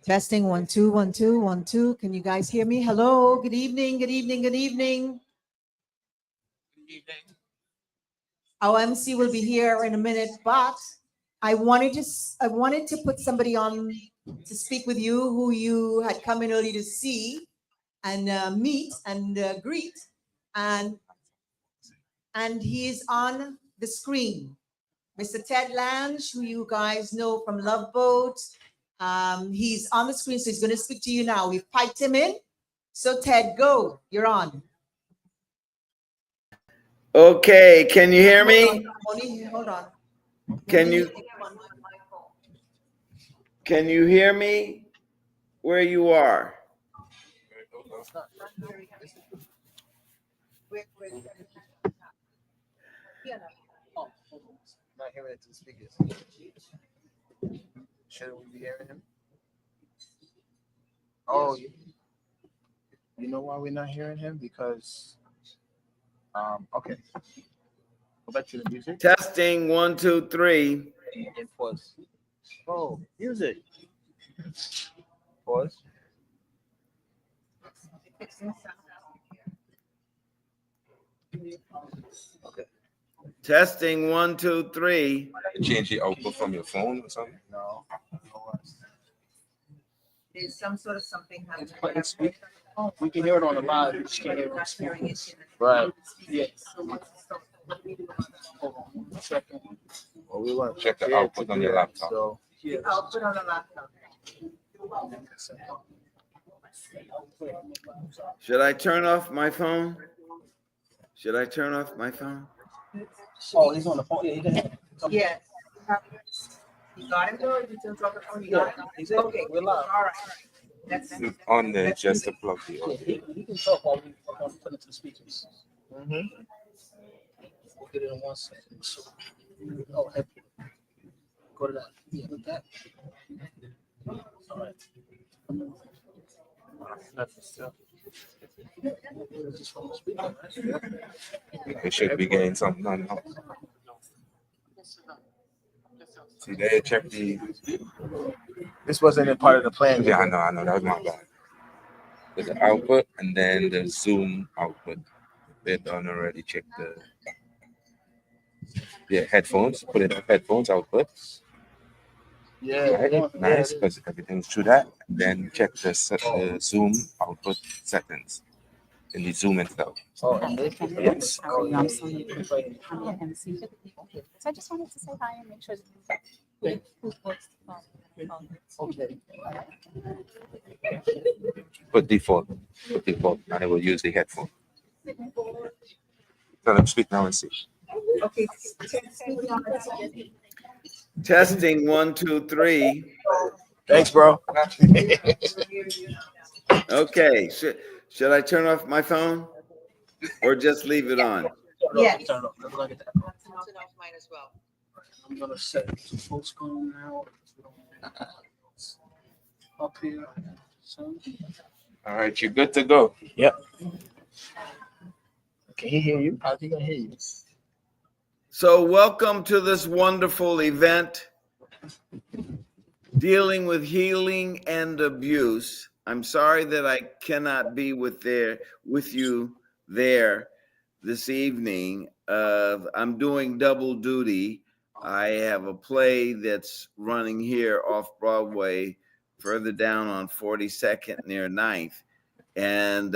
Testing 1 2 1 2 1 2. Can you guys hear me? Hello. Good evening. Good evening. Good evening. Our MC will be here in a minute, but I wanted to put somebody on to speak with you who you had come in early to see and meet and greet, and he is on the screen. Mr. Ted Lange, who you guys know from Love Boat. He's on the screen, so he's going to speak to you now. We've piped him in. So Ted, go. You're on. Okay, can you hear me? Hold on. Can you hear me where you are? Not hearing it to the speakers. Shouldn't we be hearing him? Oh, you know why we're not hearing him? Because, okay. Go back to the music. Testing 1 2 3. And pause. Oh, music. Pause. Okay. Testing 1 2 3. Change the output from your phone or something? No. There's some sort of something happening. We can hear it on the live. We just can't hear it on the speakers. Right. Yes. Hold on 1 second. Well, we want to Check the output on your laptop. So, The output on the laptop. Should I turn off my phone? Should I turn off my phone? Oh, he's on the phone. Yeah, he can hear it. Yes. You got him, or you still drop it on? You got it? He's in. Okay, We're live. all right. That's On there, just to plug the Yeah, audio. he can talk while we put it to the speakers. We'll get it in 1 second. So, oh, heck. Go to that. Yeah, with that. All right. That's still. Just from the speaker, right? It should be getting something on now. See, they check the. This wasn't a part of the plan. Yeah, I know. That was my bad. There's the output and then the Zoom output. They done already check the. Yeah, headphones. Put it in headphones output. Yeah, Right? Nice, because everything's through that. Then check the Zoom output settings in the Zoom itself. Oh, Yes. oh, I'm so new to the MC. So I just wanted to say hi and make sure who works the phone. okay. Put default, and it will use the headphone. Tell them speak now and see. okay. Testing 1 2 3. Thanks, bro. Okay, should I turn off my phone or just leave it on? Yes. Turn it off. Look at that. Mine as well. I'm gonna set it to full screen now. Up here. So, All right, you're good to go. yep. Can he hear you? I think I hear you. So, welcome to this wonderful event dealing with healing and abuse. I'm sorry that I cannot be with you there this evening. I'm doing double duty. I have a play that's running here off Broadway, further down on 42nd near 9th. And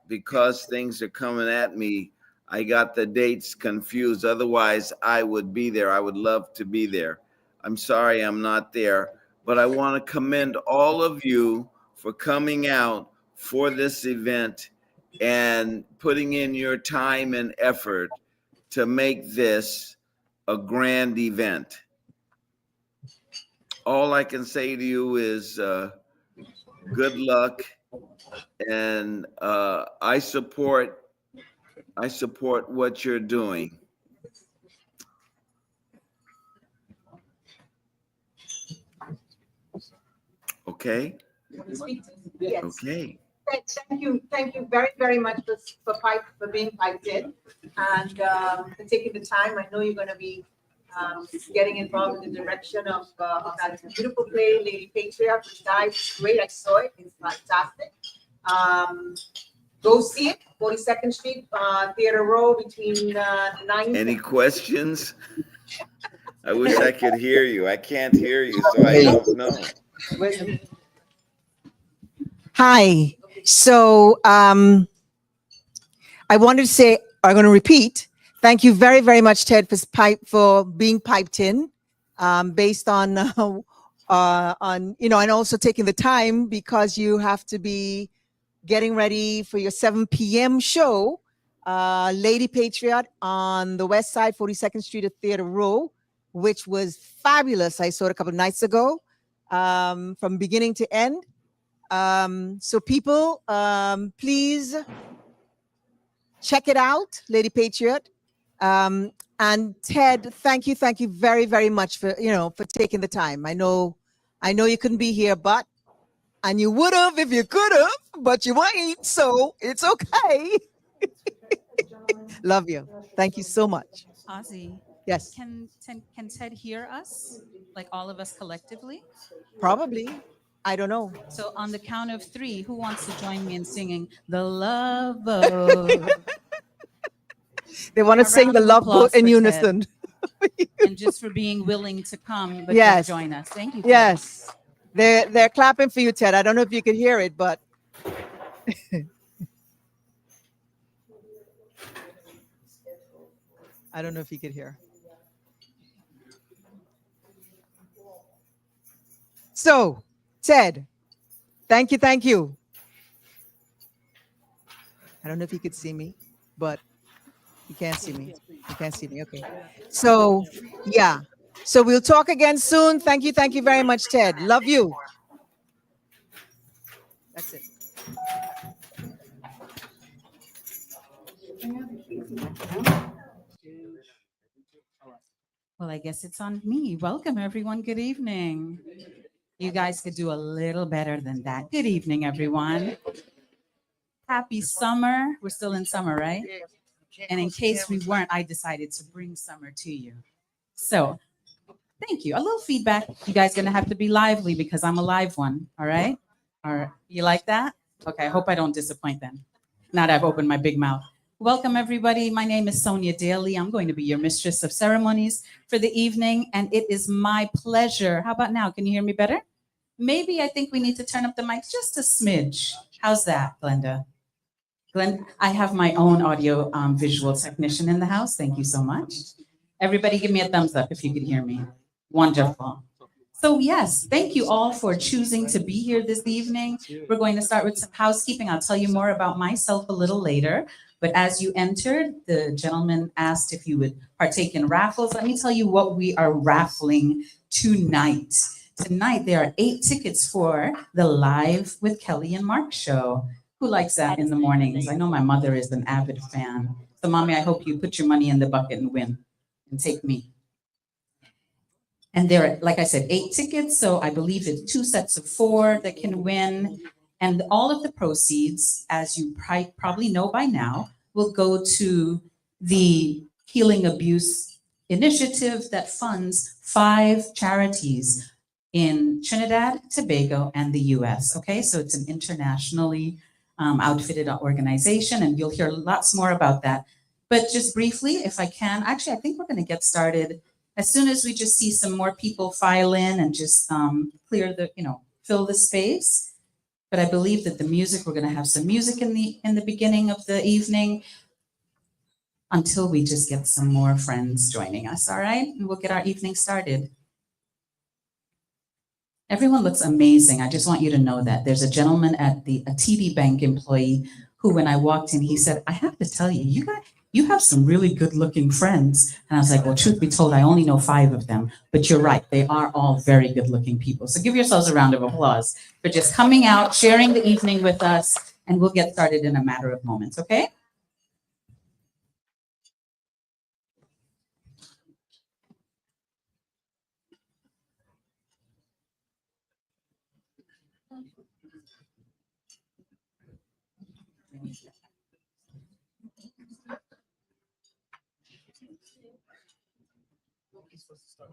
because things are coming at me, I got the dates confused. Otherwise, I would be there. I would love to be there. I'm sorry I'm not there, but I want to commend all of you for coming out for this event and putting in your time and effort to make this a grand event. All I can say to you is good luck, and I support what you're doing. Okay? Yes. Okay. Thank you very, very much for being piped in and for taking the time. I know you're going to be getting involved in the direction of that beautiful play, Lady Patriot, which guys is great. I saw it. It's fantastic. Go see it. 42nd Street, Theater Row between 9. Any questions? I wish I could hear you. I can't hear you, so I don't know. Hi. So I wanted to say, I'm going to repeat. Thank you very, very much, Ted, for being piped in, based on and also taking the time because you have to be getting ready for your 7 p.m. show, Lady Patriot on the West Side, 42nd Street at Theater Row, which was fabulous. I saw it a couple of nights ago, from beginning to end. So people, please check it out, Lady Patriot. And Ted, thank you very, very much for taking the time. I know you couldn't be here, and you would have if you could have, but you ain't, so it's okay. Love you. Thank you so much. Ozzy, Yes, can Ted hear us? Like all of us collectively? probably. I don't know. So on the count of 3, who wants to join me in singing The Love Boat? They want to A sing round the of Love Boat applause in for unison. And just for being willing to come, but Yes. just join us. Thank you. Ted. Yes, they're clapping for you, Ted. I don't know if you could hear it, but I don't know if you could hear. So, Ted, thank you. I don't know if you could see me, but you can't see me. You can't see me. Okay. So, yeah. So we'll talk again soon. Thank you very much, Ted. Love you. That's it. Well, I guess it's on me. Welcome, everyone. Good evening. You guys could do a little better than that. Good evening, everyone. Happy summer. We're still in summer, right? And in case we weren't, I decided to bring summer to you. So thank you. A little feedback. You guys gonna have to be lively because I'm a live one. All right. All right. You like that? Okay. I hope I don't disappoint then. Now that I've opened my big mouth. Welcome, everybody. My name is Sonia Daly. I'm going to be your mistress of ceremonies for the evening, and it is my pleasure. How about now? Can you hear me better? Maybe I think we need to turn up the mics just a smidge. How's that, Glenda? Glenn, I have my own audio visual technician in the house. Thank you so much. Everybody give me a thumbs up if you could hear me. Wonderful. So yes, thank you all for choosing to be here this evening. We're going to start with some housekeeping. I'll tell you more about myself a little later. But as you entered, the gentleman asked if you would partake in raffles. Let me tell you what we are raffling tonight. Tonight, there are 8 tickets for the Live with Kelly and Mark show. Who likes that in the mornings? I know my mother is an avid fan. So mommy, I hope you put your money in the bucket and win and take me. And there are, like I said, 8 tickets. So I believe it's 2 sets of 4 that can win. And all of the proceeds, as you probably know by now, will go to the Healing Abuse Initiative that funds 5 charities in Trinidad, Tobago, and the US. Okay, so it's an internationally outfitted organization, and you'll hear lots more about that. But just briefly, if I can, actually, I think we're going to get started as soon as we just see some more people file in and just clear the, fill the space. But I believe that the music, we're going to have some music in the beginning of the evening until we just get some more friends joining us. All right, and we'll get our evening started. Everyone looks amazing. I just want you to know that. There's a gentleman at a TD Bank employee who, when I walked in, he said, I have to tell you, you have some really good looking friends. And I was like, well, truth be told, I only know 5 of them, but you're right. They are all very good looking people. So give yourselves a round of applause for just coming out, sharing the evening with us, and we'll get started in a matter of moments, okay? he's supposed to start.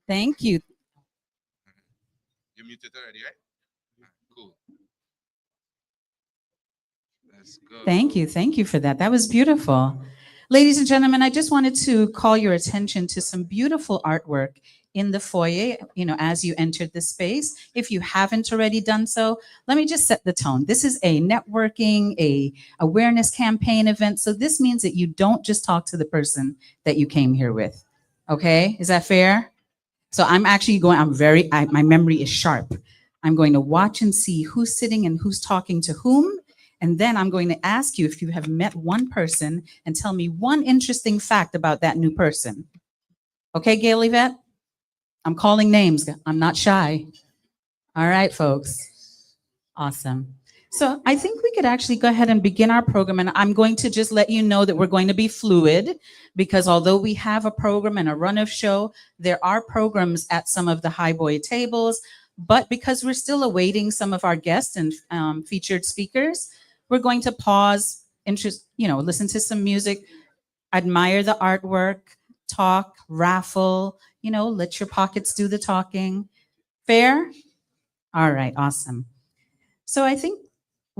Thank you. You muted already, right? Cool. Let's go. Thank you. Thank you for that. That was beautiful. Ladies and gentlemen, I just wanted to call your attention to some beautiful artwork in the foyer, as you entered the space. If you haven't already done so, let me just set the tone. This is a networking, a awareness campaign event. So this means that you don't just talk to the person that you came here with. Okay? Is that fair? So I'm actually my memory is sharp. I'm going to watch and see who's sitting and who's talking to whom. And then I'm going to ask you if you have met one person and tell me one interesting fact about that new person. Okay, Gail Yvette? I'm calling names. I'm not shy. All right, folks. Awesome. So I think we could actually go ahead and begin our program. And I'm going to just let you know that we're going to be fluid because although we have a program and a run of show, there are programs at some of the highboy tables. But because we're still awaiting some of our guests and featured speakers, we're going to pause, listen to some music, admire the artwork, talk, raffle, let your pockets do the talking. Fair? All right, awesome. So I think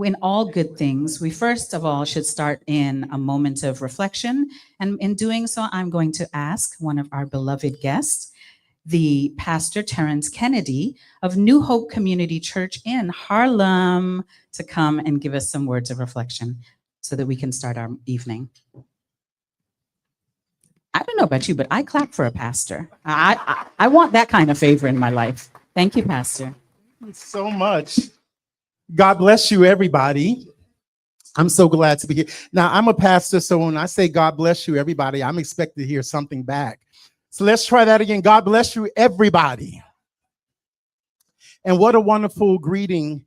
in all good things, we first of all should start in a moment of reflection. And in doing so, I'm going to ask one of our beloved guests, the Pastor Terrence Kennedy of New Hope Community Church in Harlem, to come and give us some words of reflection so that we can start our evening. I don't know about you, but I clap for a pastor. I want that kind of favor in my life. Thank you, Pastor. So much. God bless you, everybody. I'm so glad to be here. Now, I'm a pastor, so when I say God bless you, everybody, I'm expected to hear something back. So let's try that again. God bless you, everybody. And what a wonderful greeting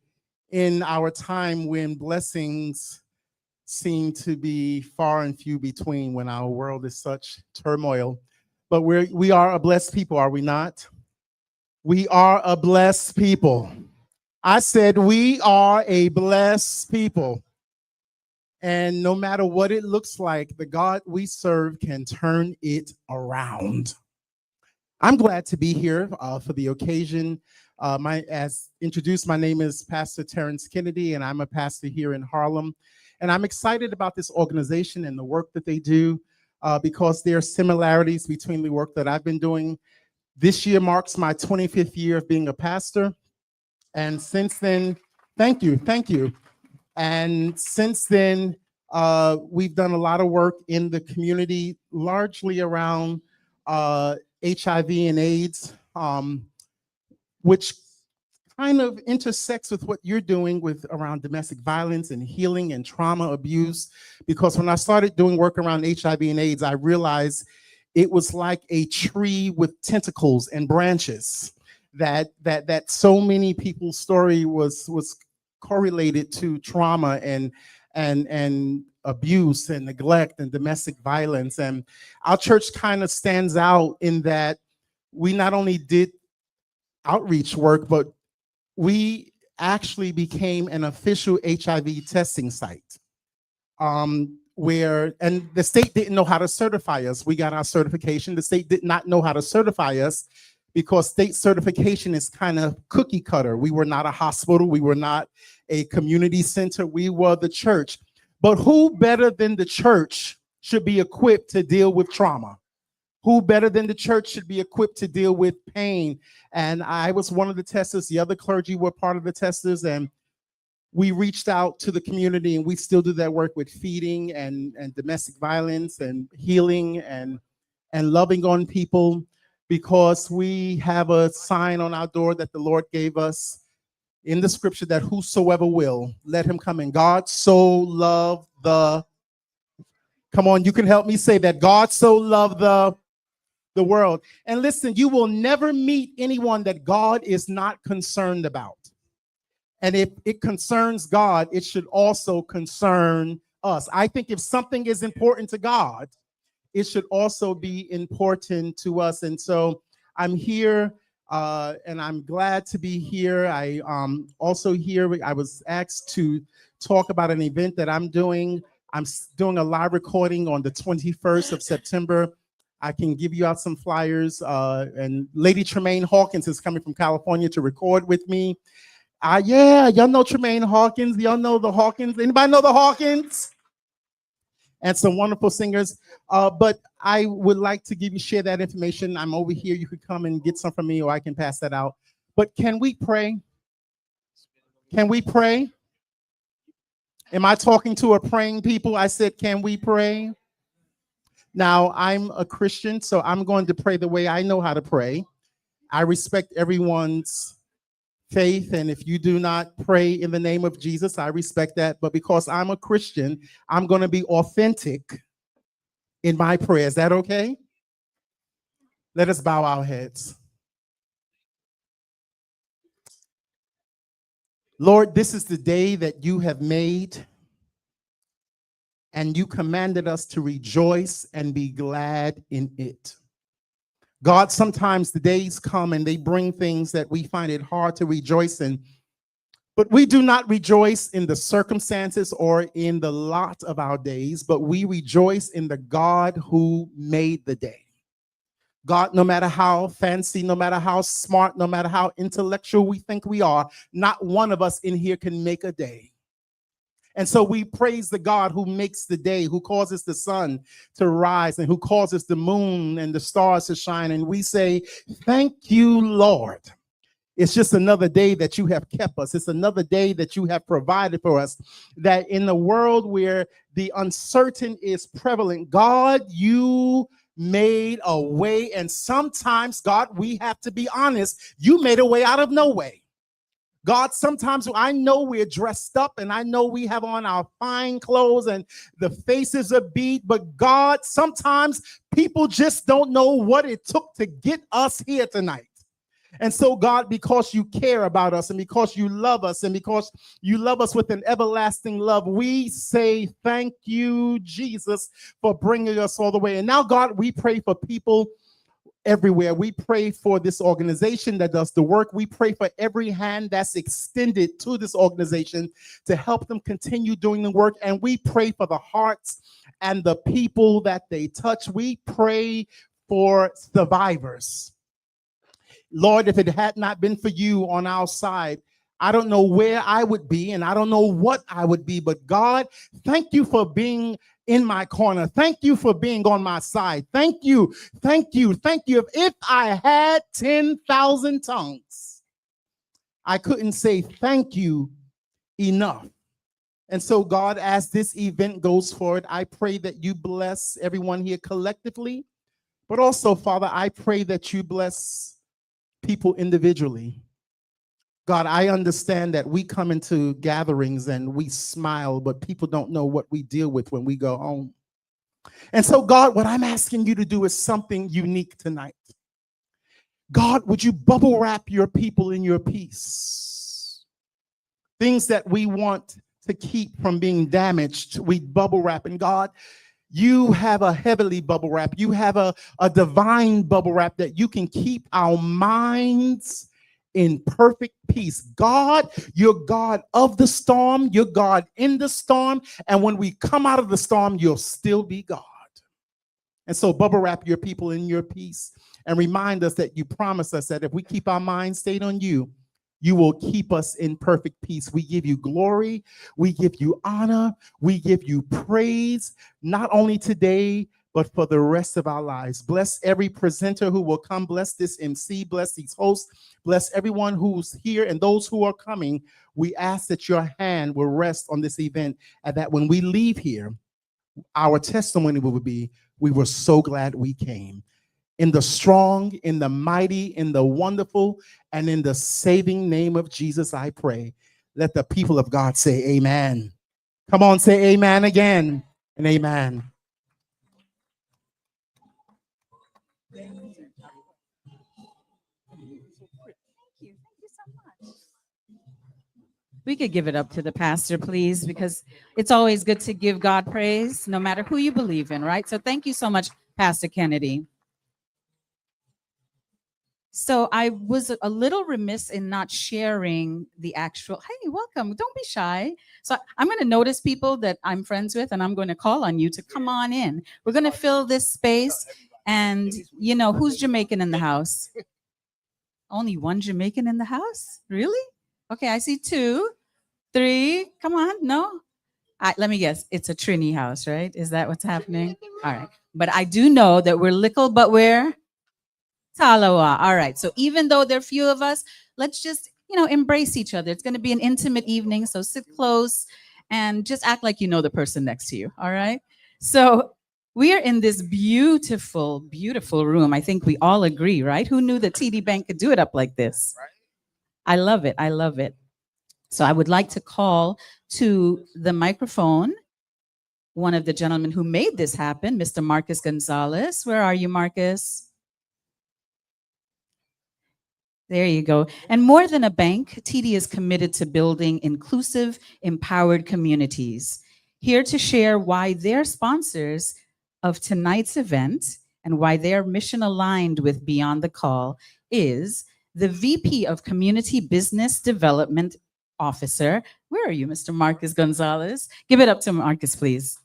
in our time when blessings seem to be far and few between, when our world is such turmoil. But we are a blessed people, are we not? We are a blessed people. I said, we are a blessed people. And no matter what it looks like, the God we serve can turn it around. I'm glad to be here for the occasion. As introduced, my name is Pastor Terrence Kennedy, and I'm a pastor here in Harlem. And I'm excited about this organization and the work that they do because there are similarities between the work that I've been doing. This year marks my 25th year of being a pastor. And since then, thank you. And since then, we've done a lot of work in the community, largely around HIV and AIDS, which kind of intersects with what you're doing with around domestic violence and healing and trauma abuse. Because when I started doing work around HIV and AIDS, I realized it was like a tree with tentacles and branches. That so many people's story was correlated to trauma and abuse and neglect and domestic violence. And our church kind of stands out in that we not only did outreach work, but we actually became an official HIV testing site. And the state didn't know how to certify us. We got our certification. The state did not know how to certify us because state certification is kind of cookie cutter. We were not a hospital. We were not a community center. We were the church. But who better than the church should be equipped to deal with trauma? Who better than the church should be equipped to deal with pain? And I was one of the testers. The other clergy were part of the testers. And we reached out to the community, and we still do that work with feeding and domestic violence and healing and loving on people, because we have a sign on our door that the Lord gave us in the scripture that whosoever will, let him come in. God so loved come on, you can help me say that. God so loved the world. And listen, you will never meet anyone that God is not concerned about. And if it concerns God, it should also concern us. I think if something is important to God, it should also be important to us. And so I'm here, and I'm glad to be here. I also here, I was asked to talk about an event that I'm doing. I'm doing a live recording on the 21st of September. I can give you out some flyers. And Lady Tremaine Hawkins is coming from California to record with me. Yeah, y'all know Tremaine Hawkins. Y'all know the Hawkins. Anybody know the Hawkins? And some wonderful singers. But I would like to share that information. I'm over here. You could come and get some from me, or I can pass that out. But can we pray? Can we pray? Am I talking to a praying people? I said, can we pray? Now, I'm a Christian, so I'm going to pray the way I know how to pray. I respect everyone's faith, and if you do not pray in the name of Jesus, I respect that. But because I'm a Christian, I'm going to be authentic in my prayer. Is that okay? Let us bow our heads. Lord, this is the day that you have made, and you commanded us to rejoice and be glad in it. God, sometimes the days come and they bring things that we find it hard to rejoice in, but we do not rejoice in the circumstances or in the lot of our days, but we rejoice in the God who made the day. God, no matter how fancy, no matter how smart, no matter how intellectual we think we are, not one of us in here can make a day. And so we praise the God who makes the day, who causes the sun to rise, and who causes the moon and the stars to shine. And we say, thank you, Lord. It's just another day that you have kept us. It's another day that you have provided for us. That in the world where the uncertain is prevalent, God, you made a way. And sometimes, God, we have to be honest, you made a way out of no way. God, sometimes I know we're dressed up and I know we have on our fine clothes and the faces are beat, but God, sometimes people just don't know what it took to get us here tonight. And so, God, because you care about us and because you love us and because you love us with an everlasting love, we say thank you, Jesus, for bringing us all the way. And now, God, we pray for people everywhere. We pray for this organization that does the work. We pray for every hand that's extended to this organization to help them continue doing the work. And we pray for the hearts and the people that they touch. We pray for survivors. Lord, if it had not been for you on our side, I don't know where I would be and I don't know what I would be, but God, thank you for being in my corner. Thank you for being on my side. Thank you, thank you, thank you. If I had 10,000 tongues, I couldn't say thank you enough. And so, God, as this event goes forward, I pray that you bless everyone here collectively, but also, Father, I pray that you bless people individually. God, I understand that we come into gatherings and we smile, but people don't know what we deal with when we go home. And so, God, what I'm asking you to do is something unique tonight. God, would you bubble wrap your people in your peace? Things that we want to keep from being damaged, we bubble wrap. And God, you have a heavenly bubble wrap. You have a divine bubble wrap that you can keep our minds in perfect peace. God, you're God of the storm. You're God in the storm. And when we come out of the storm, you'll still be God. And so bubble wrap your people in your peace and remind us that you promise us that if we keep our minds stayed on you, you will keep us in perfect peace. We give you glory. We give you honor. We give you praise, not only today, but for the rest of our lives. Bless every presenter who will come. Bless this MC. Bless these hosts. Bless everyone who's here and those who are coming. We ask that your hand will rest on this event and that when we leave here, our testimony will be, we were so glad we came. In the strong, in the mighty, in the wonderful, and in the saving name of Jesus, I pray. Let the people of God say amen. Come on, say amen again and amen. Thank you so much. We could give it up to the pastor, please, because it's always good to give God praise, no matter who you believe in, right? So thank you so much, Pastor Kennedy. So I was a little remiss in not sharing the actual, hey, welcome, don't be shy. So I'm going to notice people that I'm friends with, and I'm going to call on you to come on in. We're going to fill this space, and you know, who's Jamaican in the house? Only one Jamaican in the house? Really? Okay, I see 2, 3, come on, no? Let me guess, it's a Trini house, right? Is that what's happening? All right, but I do know that we're Lickle, but we're Talawa. All right. So even though there are few of us, let's just, embrace each other. It's going to be an intimate evening. So sit close and just act like you know the person next to you. All right. So we are in this beautiful, beautiful room. I think we all agree, right? Who knew that TD Bank could do it up like this? I love it. I love it. So I would like to call to the microphone one of the gentlemen who made this happen, Mr. Marcus Gonzalez. Where are you, Marcus? There you go. And more than a bank, TD is committed to building inclusive, empowered communities. Here to share why they're sponsors of tonight's event and why they're mission aligned with Beyond the Call is the VP of Community Business Development Officer. Where are you, Mr. Marcus Gonzalez? Give it up to Marcus, please.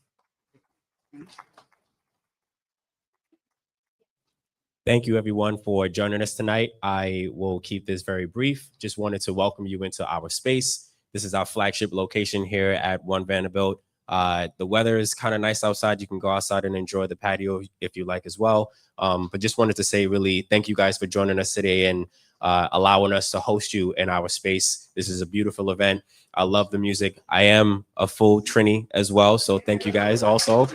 Thank you, everyone, for joining us tonight. I will keep this very brief. Just wanted to welcome you into our space. This is our flagship location here at One Vanderbilt. The weather is kind of nice outside. You can go outside and enjoy the patio if you like as well. But just wanted to say really thank you guys for joining us today and allowing us to host you in our space. This is a beautiful event. I love the music. I am a full Trini as well, so thank you guys also.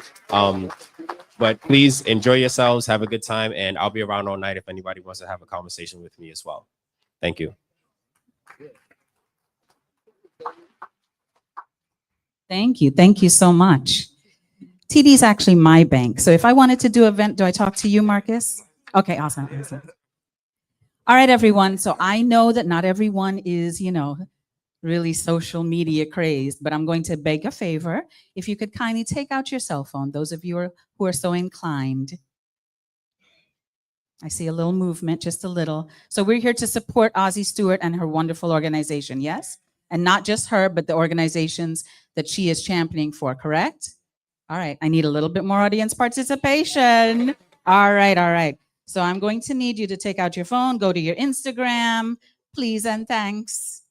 But please enjoy yourselves, have a good time, and I'll be around all night if anybody wants to have a conversation with me as well. Thank you. Thank you. Thank you so much. TD is actually my bank. So if I wanted to do an event, do I talk to you, Marcus? Okay, awesome. Awesome. All right, everyone. So I know that not everyone is, really social media crazed, but I'm going to beg a favor. If you could kindly take out your cell phone, those of you who are so inclined. I see a little movement, just a little. So we're here to support Ozzy Stewart and her wonderful organization, yes? And not just her, but the organizations that she is championing for, correct? All right, I need a little bit more audience participation. All right, all right. So I'm going to need you to take out your phone, go to your Instagram, please and thanks.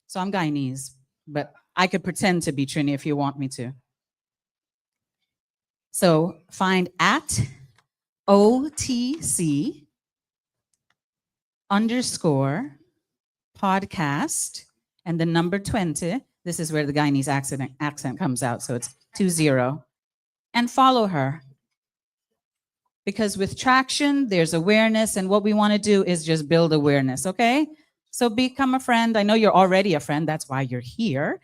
So I'm Guyanese, but I could pretend to be Trini if you want me to. So find at OTC _ podcast and the number 20. This is where the Guyanese accent comes out. So it's 20. And follow her. Because with traction, there's awareness. And what we want to do is just build awareness. Okay. So become a friend. I know you're already a friend. That's why you're here.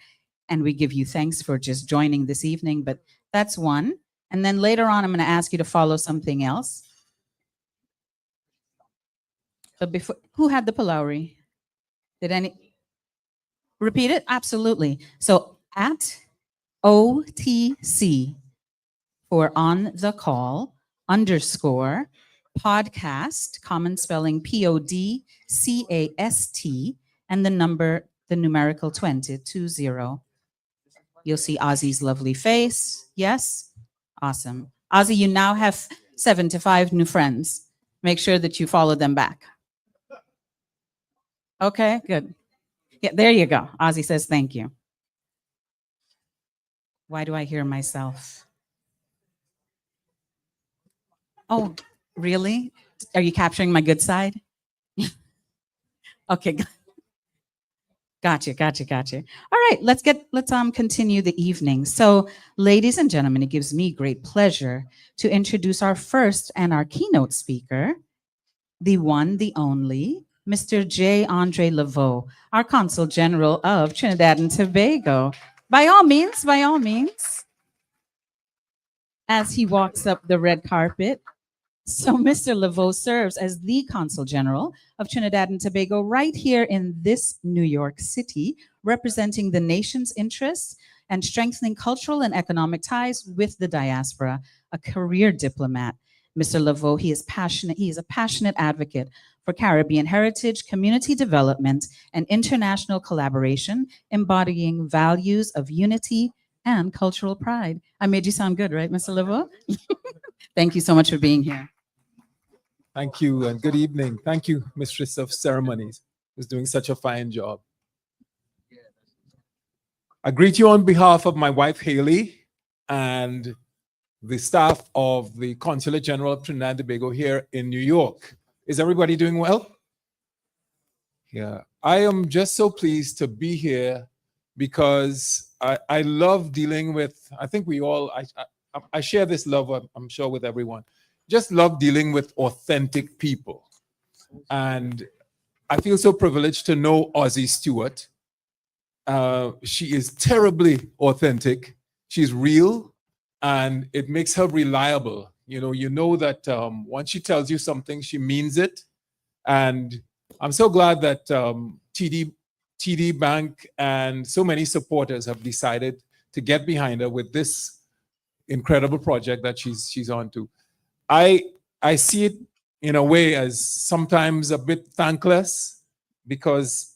And we give you thanks for just joining this evening. But that's one. And then later on, I'm going to ask you to follow something else. But before, who had the Polauri? Did any repeat it? Absolutely. So at OTC for on the call _ podcast, common spelling PODCAST, and the numerical 20. You'll see Ozzy's lovely face. Yes? Awesome. Ozzy, you now have 75 new friends. Make sure that you follow them back. Okay, good. Yeah, there you go. Ozzy says thank you. Why do I hear myself? Oh, really? Are you capturing my good side? Okay. Gotcha. All right, let's continue the evening. So, ladies and gentlemen, it gives me great pleasure to introduce our first and our keynote speaker, the one, the only, Mr. J. Andre Laveau, our Consul General of Trinidad and Tobago. By all means, as he walks up the red carpet. So Mr. Laveau serves as the Consul General of Trinidad and Tobago right here in this New York City, representing the nation's interests and strengthening cultural and economic ties with the diaspora, a career diplomat. Mr. Laveau, he is a passionate advocate for Caribbean heritage, community development, and international collaboration, embodying values of unity and cultural pride. I made you sound good, right, Mr. Laveau? Thank you so much for being here. Thank you and good evening. Thank you, Mistress of Ceremonies, who's doing such a fine job. I greet you on behalf of my wife, Haley, and the staff of the Consulate General of Trinidad and Tobago here in New York. Is everybody doing well? Yeah, I am just so pleased to be here because I love dealing with, I think we all, I share this love, I'm sure, with everyone. Just love dealing with authentic people. And I feel so privileged to know Ozzy Stewart. She is terribly authentic. She's real, and it makes her reliable. You know that once she tells you something, she means it. And I'm so glad that TD Bank and so many supporters have decided to get behind her with this incredible project that she's on to. I see it in a way as sometimes a bit thankless because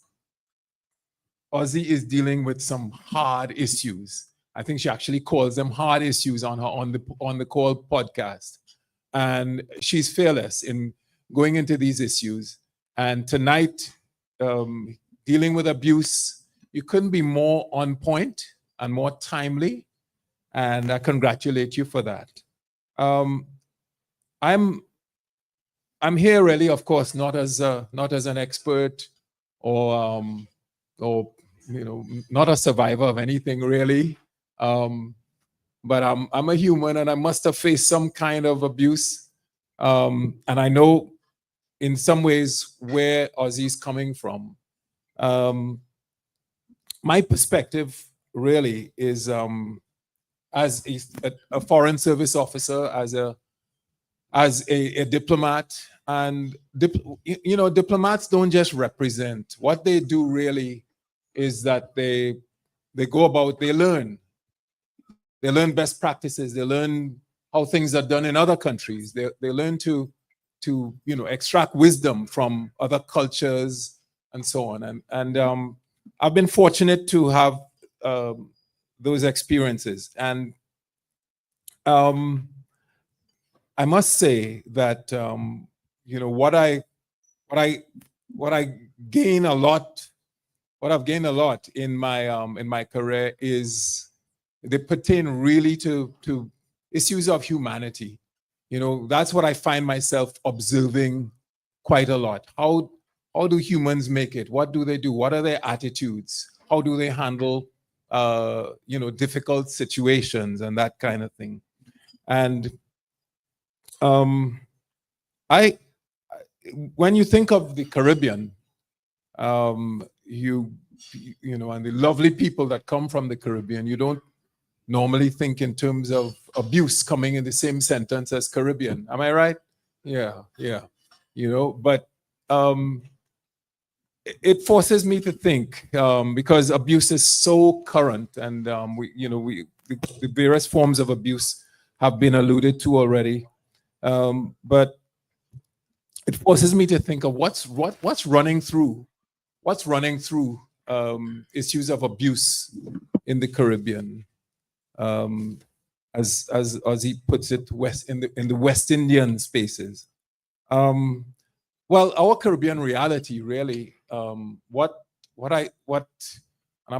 Ozzy is dealing with some hard issues. I think she actually calls them hard issues on the call podcast. And she's fearless in going into these issues. And tonight, dealing with abuse, you couldn't be more on point and more timely. And I congratulate you for that. I'm here really, of course, not as an expert or not a survivor of anything really. But I'm a human and I must have faced some kind of abuse. And I know in some ways where Ozzy's coming from. My perspective really is as a foreign service officer, as a diplomat, and diplomats don't just represent. What they do really is that they go about, they learn best practices, they learn how things are done in other countries, they learn to extract wisdom from other cultures and so on. And I've been fortunate to have those experiences. And I must say that what I gain a lot, what I've gained a lot in my career is they pertain really to issues of humanity. That's what I find myself observing quite a lot. How do humans make it? What do they do? What are their attitudes? How do they handle difficult situations and that kind of thing? And when you think of the Caribbean, and the lovely people that come from the Caribbean, you don't normally think in terms of abuse coming in the same sentence as Caribbean. Am I right? Yeah. But it forces me to think, because abuse is so current, and the various forms of abuse have been alluded to already. But it forces me to think of what's running through issues of abuse in the Caribbean, as he puts it, in the West Indian spaces. Well, our Caribbean reality really, and I'm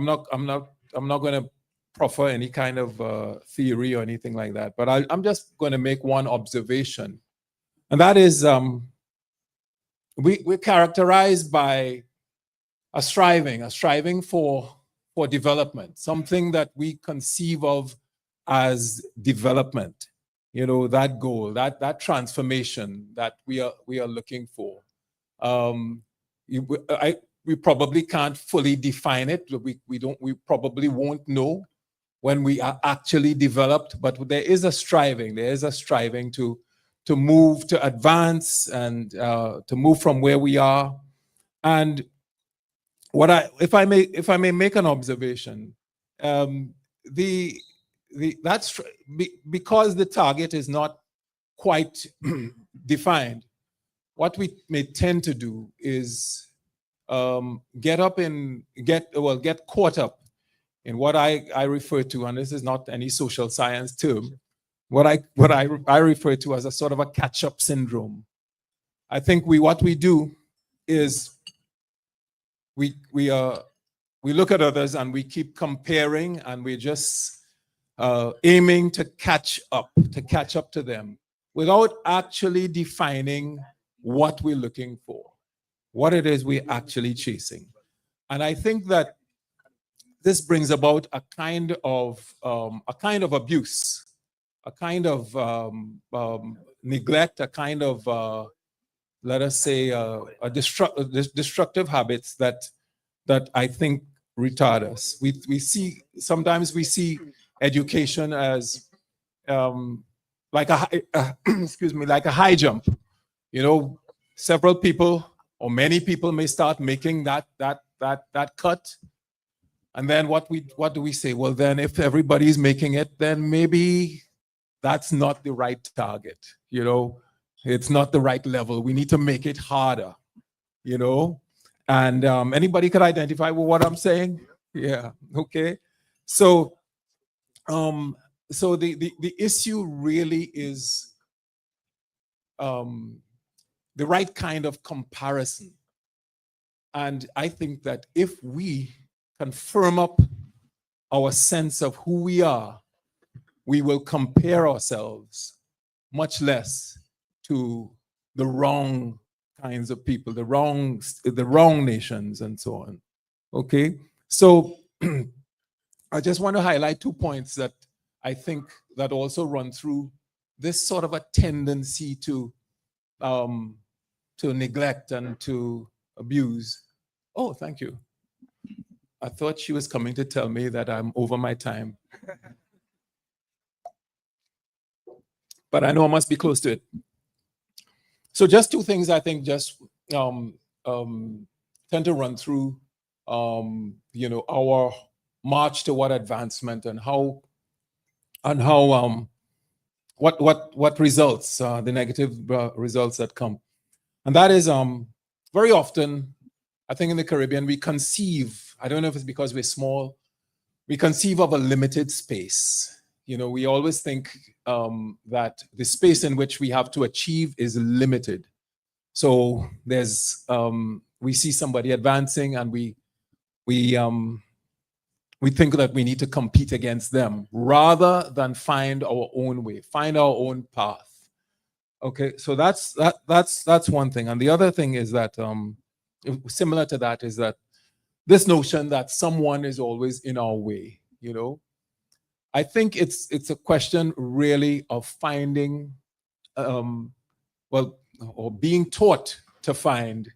not going to proffer any kind of theory or anything like that, but I'm just going to make one observation, and that is, we're characterized by a striving for development, something that we conceive of as development. That goal, that transformation that we are looking for. We probably can't fully define it. We probably won't know when we are actually developed, but there is a striving to move, to advance, and to move from where we are. And if I may make an observation, because the target is not quite defined, what we may tend to do is get caught up in what I refer to, and this is not any social science term, what I refer to as a sort of a catch-up syndrome. I think what we do is we look at others and we keep comparing, and we're just aiming to catch up to them without actually defining what we're looking for, what it is we're actually chasing. And I think that this brings about a kind of abuse, a kind of neglect, a kind of let us say destructive habits that I think retard us. Sometimes we see education as like a like a high jump. Several people or many people may start making that cut, and then what do we say? Well, then if everybody's making it, then maybe that's not the right target. It's not the right level. We need to make it harder. And anybody could identify with what I'm saying? Yeah. Okay. So the issue really is the right kind of comparison. And I think that if we can firm up our sense of who we are, we will compare ourselves much less to the wrong kinds of people, the wrong nations, and so on. Okay, so I just want to highlight 2 points that I think that also run through this sort of a tendency to neglect and to abuse. Oh, thank you. I thought she was coming to tell me that I'm over my time. But I know I must be close to it. So just 2 things I think just tend to run through our march toward advancement, and how what results, the negative results that come. And that is very often, I think in the Caribbean, we conceive, I don't know if it's because we're small, we conceive of a limited space. You know, we always think that the space in which we have to achieve is limited. So there's, we see somebody advancing and we think that we need to compete against them rather than find our own way, find our own path. Okay, so that's one thing. And the other thing is that, similar to that, is that this notion that someone is always in our way, you know. I think it's a question really of finding, or being taught to find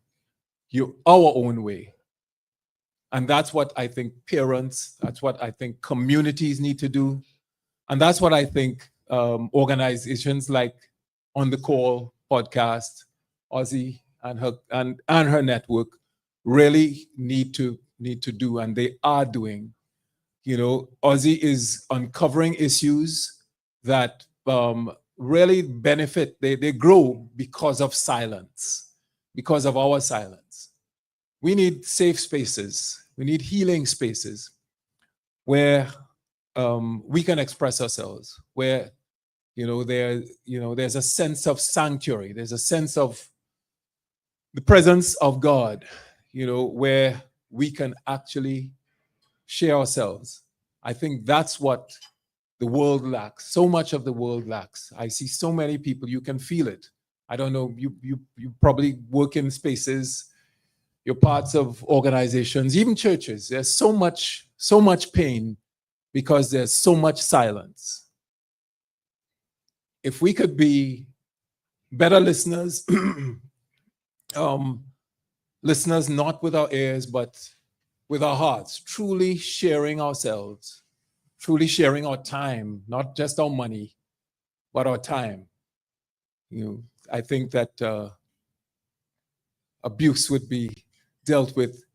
our own way. And that's what I think parents, that's what I think communities need to do. And that's what I think organizations like On the Call podcast, Ozzy and her network really need to do, and they are doing. You know, Ozzy is uncovering issues that really benefit, they grow because of silence, because of our silence. We need safe spaces. We need healing spaces where we can express ourselves, where, there's a sense of sanctuary. There's a sense of the presence of God, where we can actually share ourselves. I think that's what the world lacks. So much of the world lacks. I see so many people, you can feel it. I don't know, you probably work in spaces, you're parts of organizations, even churches. There's so much pain because there's so much silence. If we could be better listeners, listeners not with our ears, but with our hearts, truly sharing ourselves, truly sharing our time, not just our money, but our time. I think that abuse would be dealt with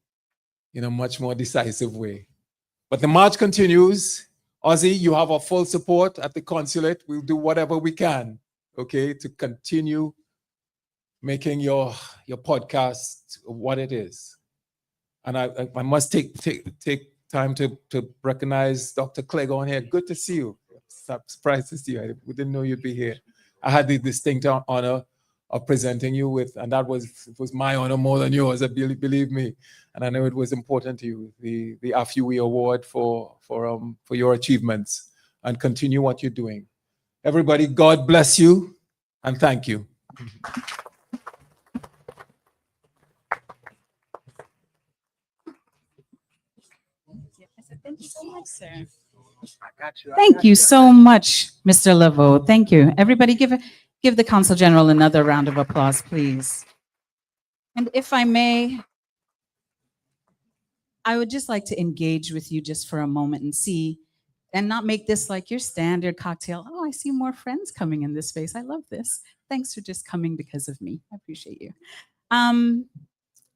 in a much more decisive way. But the march continues. Ozzy, you have our full support at the consulate. We'll do whatever we can, okay, to continue making your podcast what it is. And I must take time to recognize Dr. Clegg on here. Good to see you. Surprised to see you. We didn't know you'd be here. I had the distinct honor of presenting you with, and it was my honor more than yours, believe me. And I know it was important to you, the AFUE award for your achievements, and continue what you're doing. Everybody, God bless you, and thank you. Thank you so much, sir. I got you. Thank you so much, Mr. Laveau. Thank you. Everybody give the Consul General another round of applause, please. And if I may, I would just like to engage with you just for a moment and see, and not make this like your standard cocktail. Oh, I see more friends coming in this space. I love this. Thanks for just coming because of me. I appreciate you.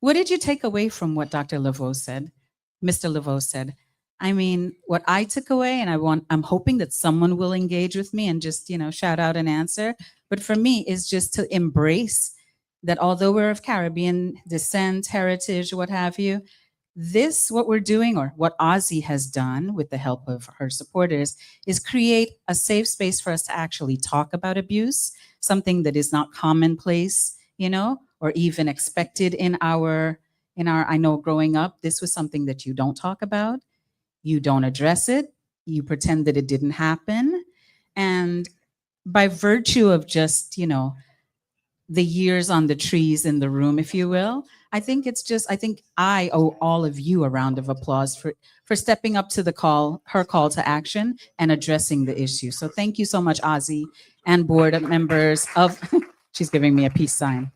What did you take away from what Dr. Laveau said, Mr. Laveau said? I mean, what I took away, and I'm hoping that someone will engage with me and just, shout out and answer. But for me, is just to embrace that although we're of Caribbean descent, heritage, what have you, what we're doing, or what Ozzy has done with the help of her supporters, is create a safe space for us to actually talk about abuse, something that is not commonplace, or even expected in our, I know growing up, this was something that you don't talk about. You don't address it. You pretend that it didn't happen. And by virtue of just, the years on the trees in the room, if you will, I think I owe all of you a round of applause for stepping up to her call to action and addressing the issue. So thank you so much, Ozzy, and board members of, she's giving me a peace sign.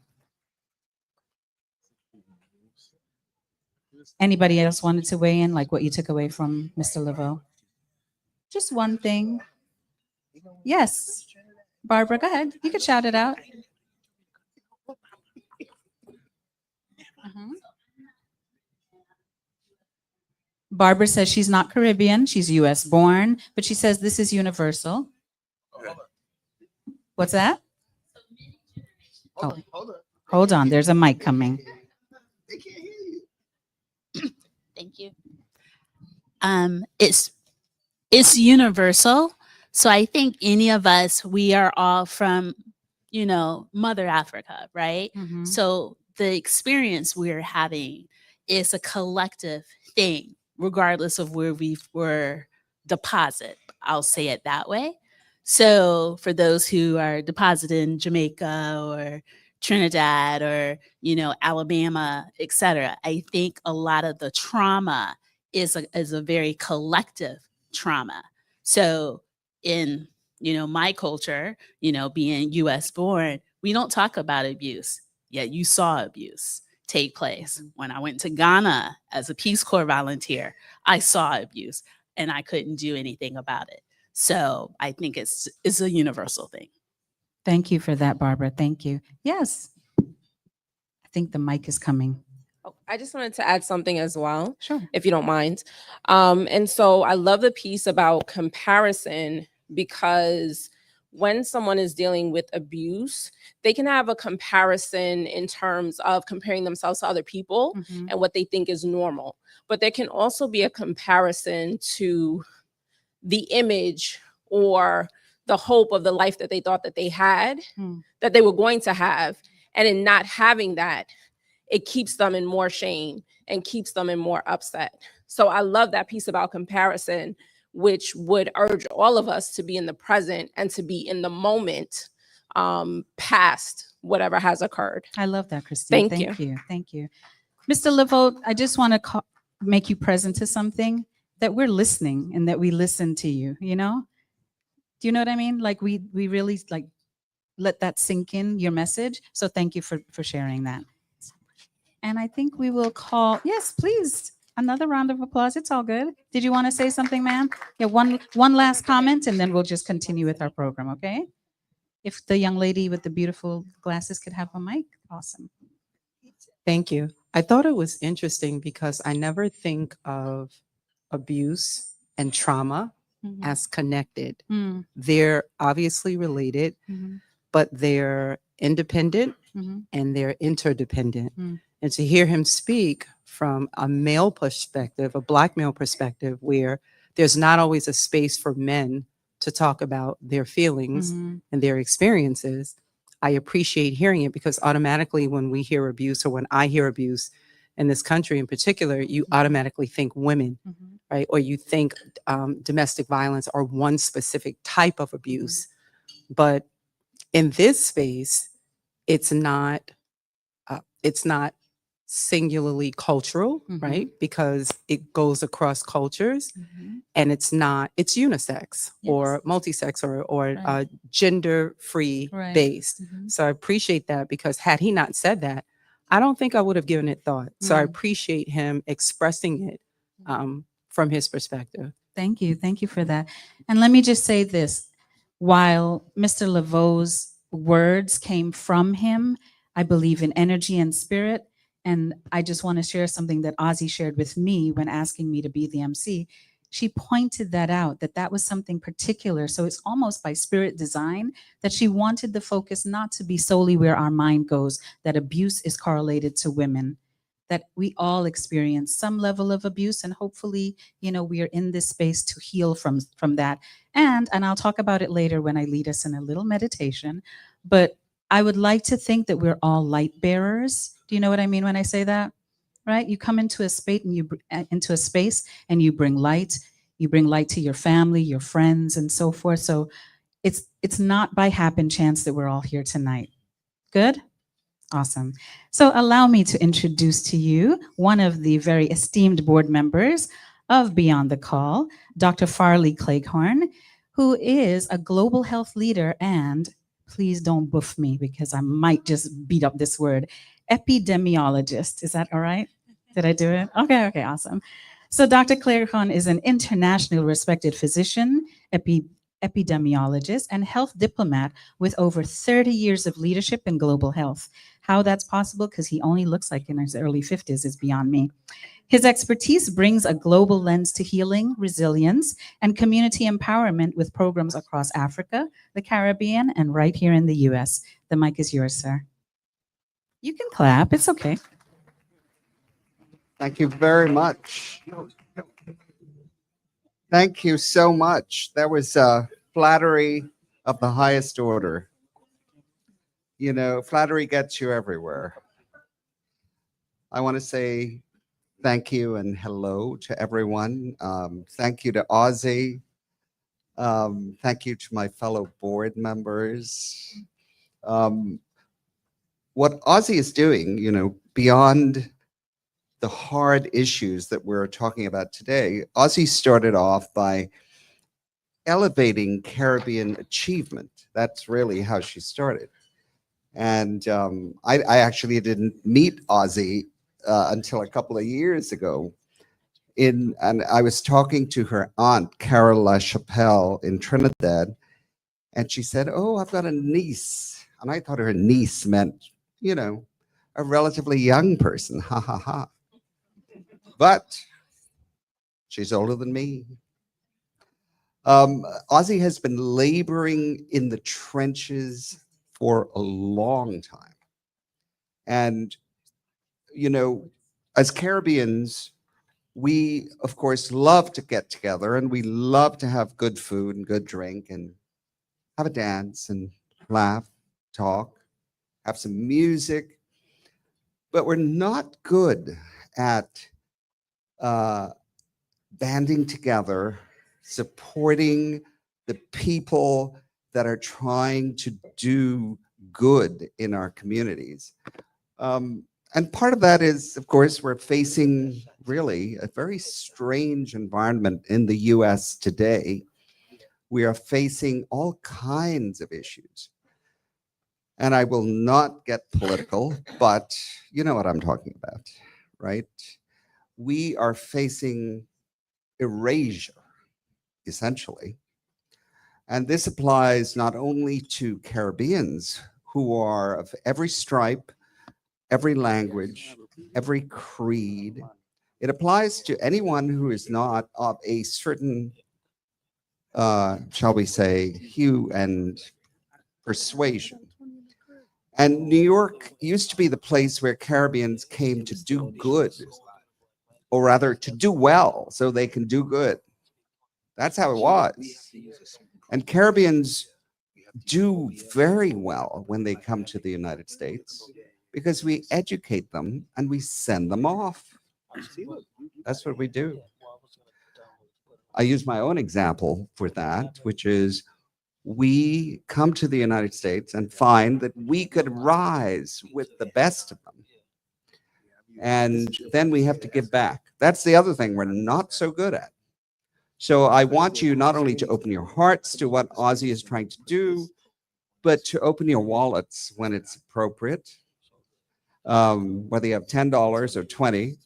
Anybody else wanted to weigh in, like what you took away from Mr. Laveau? Just one thing. Yes. Barbara, go ahead. You could shout it out. Barbara says she's not Caribbean. She's US born, but she says this is universal. What's that? Hold Oh. on, hold on. Hold on, there's a mic coming. They can't hear you. Thank you. It's universal. So I think any of us, we are all from, Mother Africa, right? Mhm. So the experience we're having is a collective thing, regardless of where we were deposited. I'll say it that way. So for those who are deposited in Jamaica or Trinidad or, Alabama, et cetera, I think a lot of the trauma is a very collective trauma. So in, my culture, being US born, we don't talk about abuse, yet you saw abuse take place. When I went to Ghana as a Peace Corps volunteer, I saw abuse and I couldn't do anything about it. So I think it's a universal thing. Thank you for that, Barbara. Thank you. Yes. I think the mic is coming. Oh, I just wanted to add something as well, Sure. if you don't mind. And so I love the piece about comparison, because when someone is dealing with abuse, they can have a comparison in terms of comparing themselves to other people Mhm. and what they think is normal. But there can also be a comparison to the image or the hope of the life that they thought that they had, that they were going to have. And in not having that, it keeps them in more shame and keeps them in more upset. So I love that piece about comparison, which would urge all of us to be in the present and to be in the moment, past whatever has occurred. I love that, Christine. Thank you. Thank you. Mr. Levote, I just want to make you present to something, that we're listening and that we listen to you, Do you know what I mean? Like we really like let that sink in, your message. So thank you for sharing that. And I think we will call, yes, please, another round of applause. It's all good. Did you want to say something, ma'am? Yeah, one last comment, and then we'll just continue with our program, okay? If the young lady with the beautiful glasses could have a mic, awesome. Thank you. I thought it was interesting because I never think of abuse and trauma Mhm. as connected. Mm, They're obviously related, mhm, but they're independent mhm. and they're interdependent. Mm. And to hear him speak from a male perspective, a Black male perspective, where there's not always a space for men to talk about their feelings Mhm. and their experiences, I appreciate hearing it, because automatically when we hear abuse, or when I hear abuse in this country in particular, you automatically think women, Mhm. right? Or you think domestic violence or one specific type of abuse. But in this space, it's not singularly cultural, Mhm. right? Because it goes across cultures, Mhm. and it's unisex or Yes. multi-sex or Right. gender free Right. based. Mhm. So I appreciate that, because had he not said that, I don't think I would have given it thought. So I Mm. appreciate him expressing it from his perspective. Thank you. Thank you for that. And let me just say this. While Mr. Laveau's words came from him, I believe in energy and spirit. And I just want to share something that Ozzy shared with me when asking me to be the MC. She pointed that out, that was something particular. So it's almost by spirit design that she wanted the focus not to be solely where our mind goes, that abuse is correlated to women, that we all experience some level of abuse, and hopefully, we are in this space to heal from that. And I'll talk about it later when I lead us in a little meditation, but I would like to think that we're all light bearers. Do you know what I mean when I say that? Right? You come into a space and you bring light. You bring light to your family, your friends, and so forth. So it's not by happen chance that we're all here tonight. Good? Awesome. So allow me to introduce to you one of the very esteemed board members of Beyond the Call, Dr. Farley Cleghorn, who is a global health leader and, please don't boof me because I might just beat up this word, epidemiologist. Is that all right? Did I do it? Okay, awesome. So Dr. Cleghorn is an internationally respected physician, epidemiologist, and health diplomat with over 30 years of leadership in global health, How that's possible, because he only looks like in his early 50s, is beyond me. His expertise brings a global lens to healing, resilience, and community empowerment with programs across Africa, the Caribbean, and right here in the US. The mic is yours, sir. You can clap, it's okay. Thank you very much. Thank you so much. That was flattery of the highest order. You know, flattery gets you everywhere. I want to say thank you and hello to everyone. Thank you to Ozzy. Thank you to my fellow board members. What Ozzy is doing, you know, beyond the hard issues that we're talking about today, Ozzy started off by elevating Caribbean achievement. That's really how she started. And I actually didn't meet Ozzy until a couple of years ago. And I was talking to her aunt, Carol LaChapelle, in Trinidad, and she said, "Oh, I've got a niece." And I thought her niece meant, you know, a relatively young person. Ha ha ha. But she's older than me. Ozzy has been laboring in the trenches for a long time. And, you know, as Caribbeans, we, of course, love to get together and we love to have good food and good drink and have a dance and laugh, talk, have some music. But we're not good at banding together, supporting the people that are trying to do good in our communities. And part of that is, of course, we're facing really a very strange environment in the US today. We are facing all kinds of issues. And I will not get political, but you know what I'm talking about, right? We are facing erasure, essentially. And this applies not only to Caribbeans who are of every stripe, every language, every creed. It applies to anyone who is not of a certain, shall we say, hue and persuasion. And New York used to be the place where Caribbeans came to do good, or rather to do well so they can do good. That's how it was. And Caribbeans do very well when they come to the United States because we educate them and we send them off. That's what we do. I use my own example for that, which is we come to the United States and find that we could rise with the best of them. And then we have to give back. That's the other thing we're not so good at. So I want you not only to open your hearts to what Ozzy is trying to do, but to open your wallets when it's appropriate. Whether you have $10 or 20,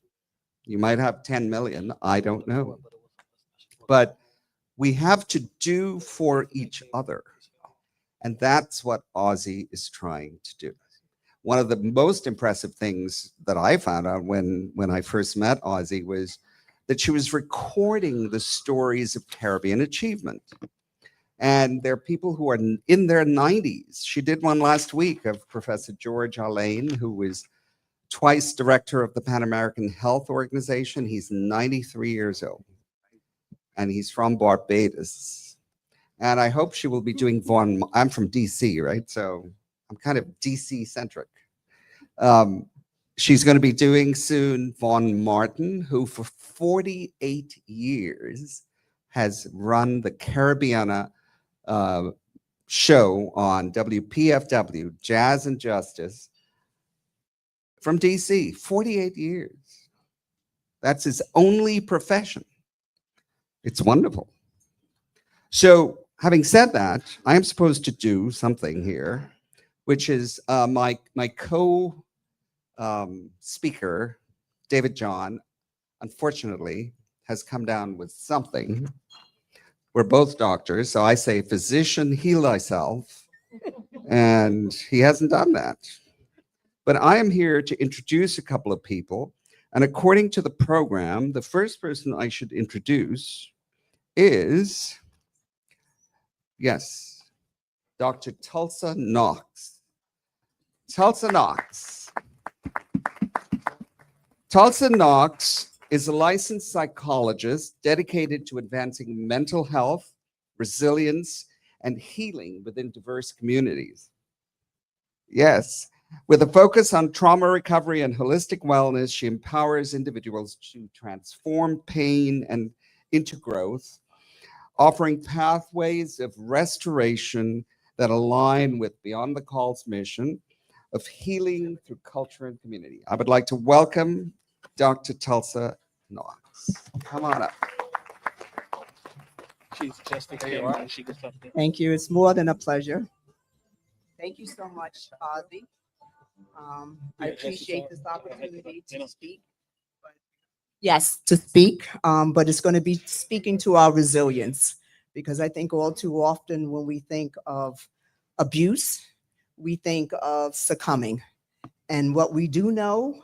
you might have 10 million, I don't know. But we have to do for each other. And that's what Ozzy is trying to do. One of the most impressive things that I found out when I first met Ozzy was that she was recording the stories of Caribbean achievement. And there are people who are in their 90s. She did one last week of Professor George Allain, who was twice director of the Pan American Health Organization. He's 93 years old. And he's from Barbados. And I hope she will be doing I'm from DC, right? So I'm kind of DC centric. She's going to be doing soon Von Martin, who for 48 years has run the Caribbeana show on WPFW, Jazz and Justice, from DC, 48 years. That's his only profession. It's wonderful. So having said that, I am supposed to do something here, which is my co-speaker, David John, unfortunately, has come down with something. We're both doctors, so I say, physician, heal thyself. And he hasn't done that. But I am here to introduce a couple of people. And according to the program, the first person I should introduce is, yes, Dr. Tulsa Knox. Tulsa Knox. Tulsa Knox is a licensed psychologist dedicated to advancing mental health, resilience, and healing within diverse communities. Yes, with a focus on trauma recovery and holistic wellness, she empowers individuals to transform pain and into growth, offering pathways of restoration that align with Beyond the Call's mission of healing through culture and community. I would like to welcome Dr. Tulsa Knox. Come on up. She's just here. She gets up there. Thank you. It's more than a pleasure. Thank you so much, Ozzy. I appreciate this opportunity to speak. Yes, to speak, but it's going to be speaking to our resilience, because I think all too often when we think of abuse, we think of succumbing. And what we do know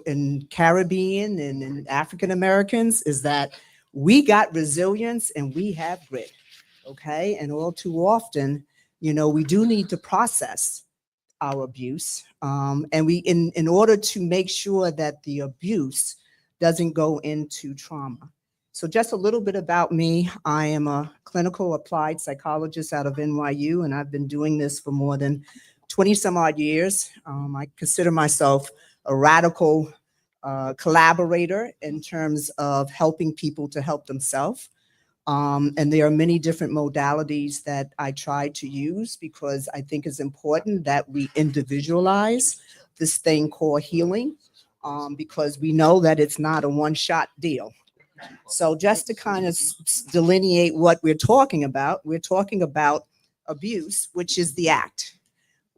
in Caribbean and in African Americans is that we got resilience and we have grit, okay? And all too often, you know, we do need to process our abuse. And we, in order to make sure that the abuse doesn't go into trauma. So just a little bit about me. I am a clinical applied psychologist out of NYU, and I've been doing this for more than 20 some odd years. I consider myself a radical collaborator in terms of helping people to help themselves. And there are many different modalities that I try to use because I think it's important that we individualize this thing called healing, because we know that it's not a one-shot deal. So just to kind of delineate what we're talking about abuse, which is the act.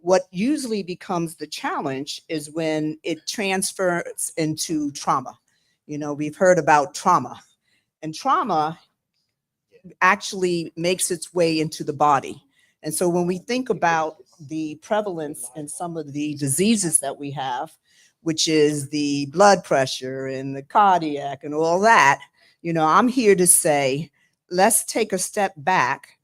What usually becomes the challenge is when it transfers into trauma. You know, we've heard about trauma, and trauma actually makes its way into the body. And so when we think about the prevalence in some of the diseases that we have, which is the blood pressure and the cardiac and all that, you know, I'm here to say, let's take a step back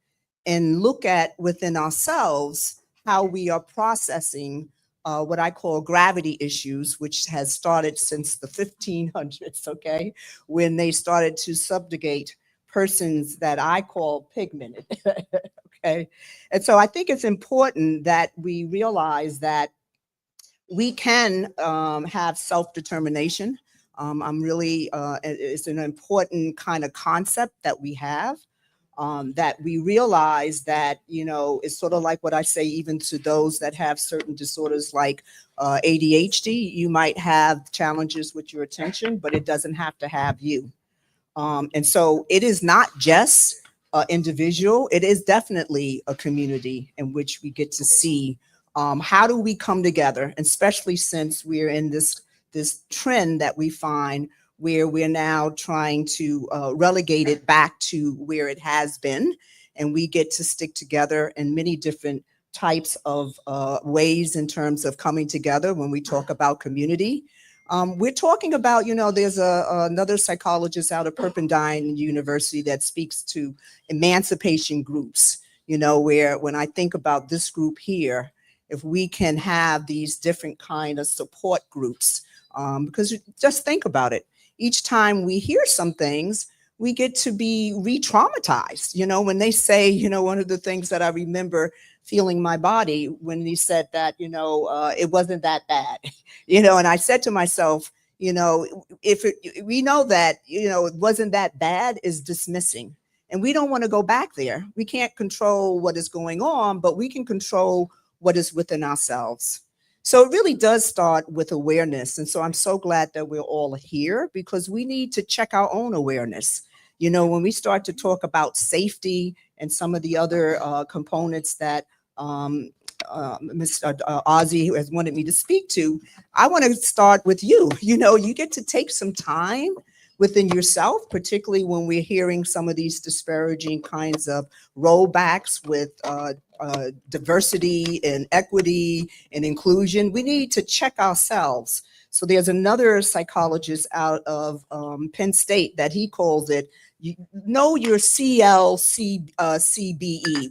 and look at within ourselves how we are processing what I call gravity issues, which has started since the 1500s, okay, when they started to subjugate persons that I call pigmented, okay? And so I think it's important that we realize that we can have self-determination. I'm really, it's an important kind of concept that we have, that we realize that, you know, it's sort of like what I say, even to those that have certain disorders like ADHD, you might have challenges with your attention, but it doesn't have to have you. And so it is not just individual, it is definitely a community in which we get to see how do we come together, especially since we're in this trend that we find where we're now trying to relegate it back to where it has been. And we get to stick together in many different types of ways in terms of coming together when we talk about community. We're talking about, you know, there's another psychologist out of Pepperdine University that speaks to emancipation groups, you know, where when I think about this group here, if we can have these different kind of support groups, because just think about it. Each time we hear some things, we get to be re-traumatized. You know, when they say, you know, one of the things that I remember feeling my body when he said that, you know, it wasn't that bad, you know, and I said to myself, you know, we know that, you know, it wasn't that bad is dismissing, and we don't want to go back there. We can't control what is going on, but we can control what is within ourselves. So it really does start with awareness. And so I'm so glad that we're all here because we need to check our own awareness. You know, when we start to talk about safety and some of the other components that Mr. Ozzy has wanted me to speak to, I want to start with you. You know, you get to take some time within yourself, particularly when we're hearing some of these disparaging kinds of rollbacks with diversity and equity and inclusion. We need to check ourselves. So there's another psychologist out of Penn State that he calls it, you know, your CLCBE,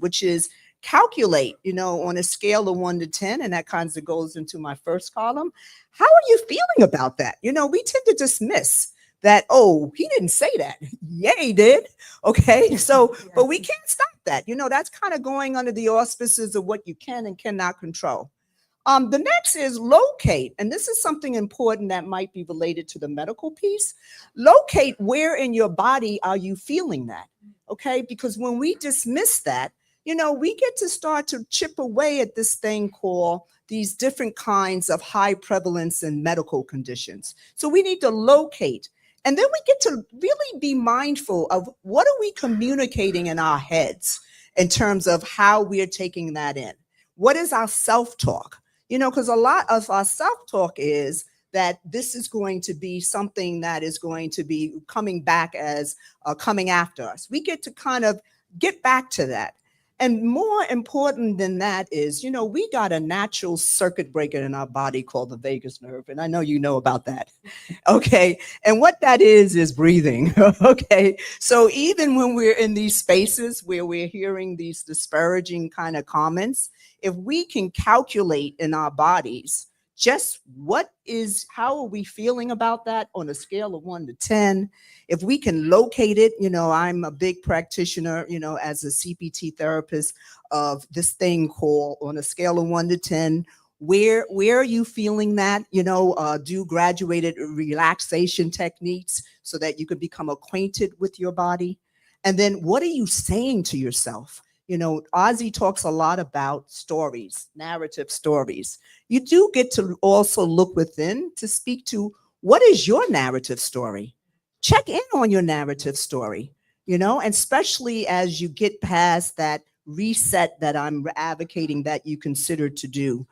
which is calculate, you know, on a scale of 1 to 10, and that kind of goes into my first column. How are you feeling about that? You know, we tend to dismiss that, oh, he didn't say that. Yeah, he did. Okay. So, but we can't stop that. You know, that's kind of going under the auspices of what you can and cannot control. The next is locate. And this is something important that might be related to the medical piece. Locate where in your body are you feeling that? Okay. Because when we dismiss that, you know, we get to start to chip away at this thing called these different kinds of high prevalence and medical conditions. So we need to locate. And then we get to really be mindful of what are we communicating in our heads in terms of how we're taking that in. What is our self-talk? You know, because a lot of our self-talk is that this is going to be something that is going to be coming back as coming after us. We get to kind of get back to that. And more important than that is, you know, we got a natural circuit breaker in our body called the vagus nerve. And I know you know about that. Okay. And what that is breathing. Okay. So even when we're in these spaces where we're hearing these disparaging kind of comments, if we can calculate in our bodies just how are we feeling about that on a scale of 1 to 10? If we can locate it, you know, I'm a big practitioner, you know, as a CPT therapist of this thing called on a scale of 1 to 10, where are you feeling that? You know, do graduated relaxation techniques so that you could become acquainted with your body. And then what are you saying to yourself? You know, Ozzy talks a lot about stories, narrative stories. You do get to also look within to speak to what is your narrative story? Check in on your narrative story, you know, and especially as you get past that reset that I'm advocating that you consider to do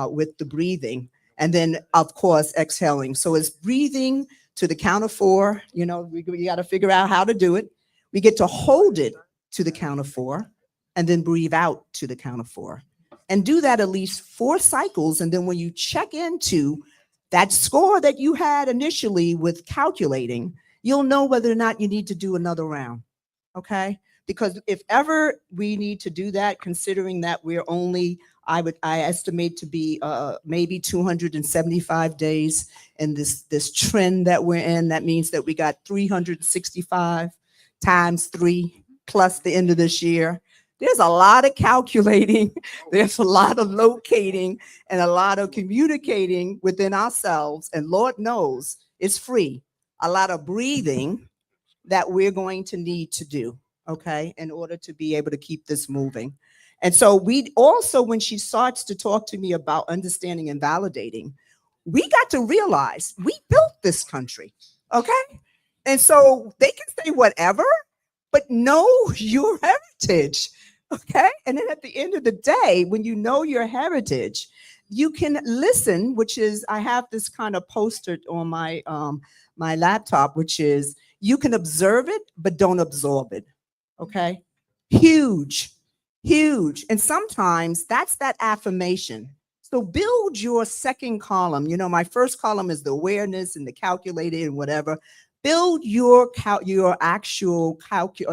with the breathing. And then, of course, exhaling. So it's breathing to the count of 4. You know, we got to figure out how to do it. We get to hold it to the count of 4. And then breathe out to the count of 4. And do that at least 4 cycles. And then when you check into that score that you had initially with calculating, you'll know whether or not you need to do another round. Okay? Because if ever we need to do that, considering that we're only, I estimate to be maybe 275 days in this trend that we're in, that means that we got 365 times 3 plus the end of this year. There's a lot of calculating, there's a lot of locating, and a lot of communicating within ourselves. And Lord knows it's free. A lot of breathing that we're going to need to do, okay, in order to be able to keep this moving. And so we also, when she starts to talk to me about understanding and validating, we got to realize we built this country, okay? And so they can say whatever, but know your heritage. Okay. And then at the end of the day, when you know your heritage, you can listen, which is, I have this kind of poster on my my laptop, which is you can observe it, but don't absorb it. Okay. Huge, huge. And sometimes that's that affirmation. So build your second column. You know, my first column is the awareness and the calculated and whatever. Build your actual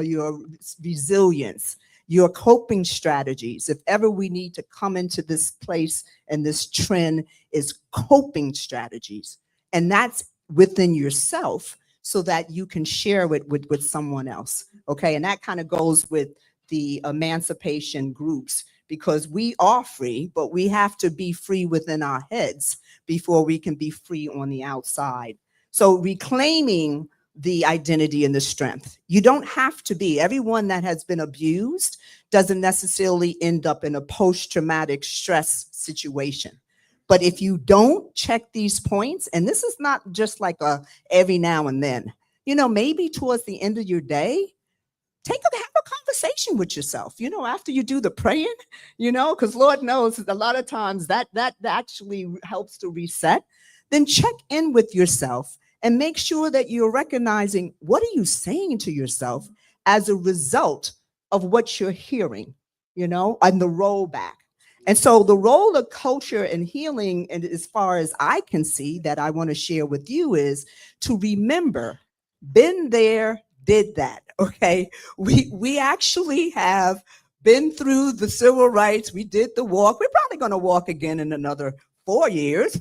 your resilience, your coping strategies. If ever we need to come into this place and this trend is coping strategies. And that's within yourself so that you can share it with someone else. Okay. And that kind of goes with the emancipation groups, because we are free, but we have to be free within our heads before we can be free on the outside. So reclaiming the identity and the strength. You don't have to be. Everyone that has been abused doesn't necessarily end up in a post-traumatic stress situation. But if you don't check these points, and this is not just like a every now and then, you know, maybe towards the end of your day, have a conversation with yourself, you know, after you do the praying, you know, because Lord knows a lot of times that actually helps to reset. Then check in with yourself and make sure that you're recognizing what are you saying to yourself as a result of what you're hearing, and the rollback. And so the role of culture and healing, and as far as I can see that I want to share with you, is to remember, been there, did that. Okay. We actually have been through the civil rights. We did the walk. We're probably going to walk again in another 4 years.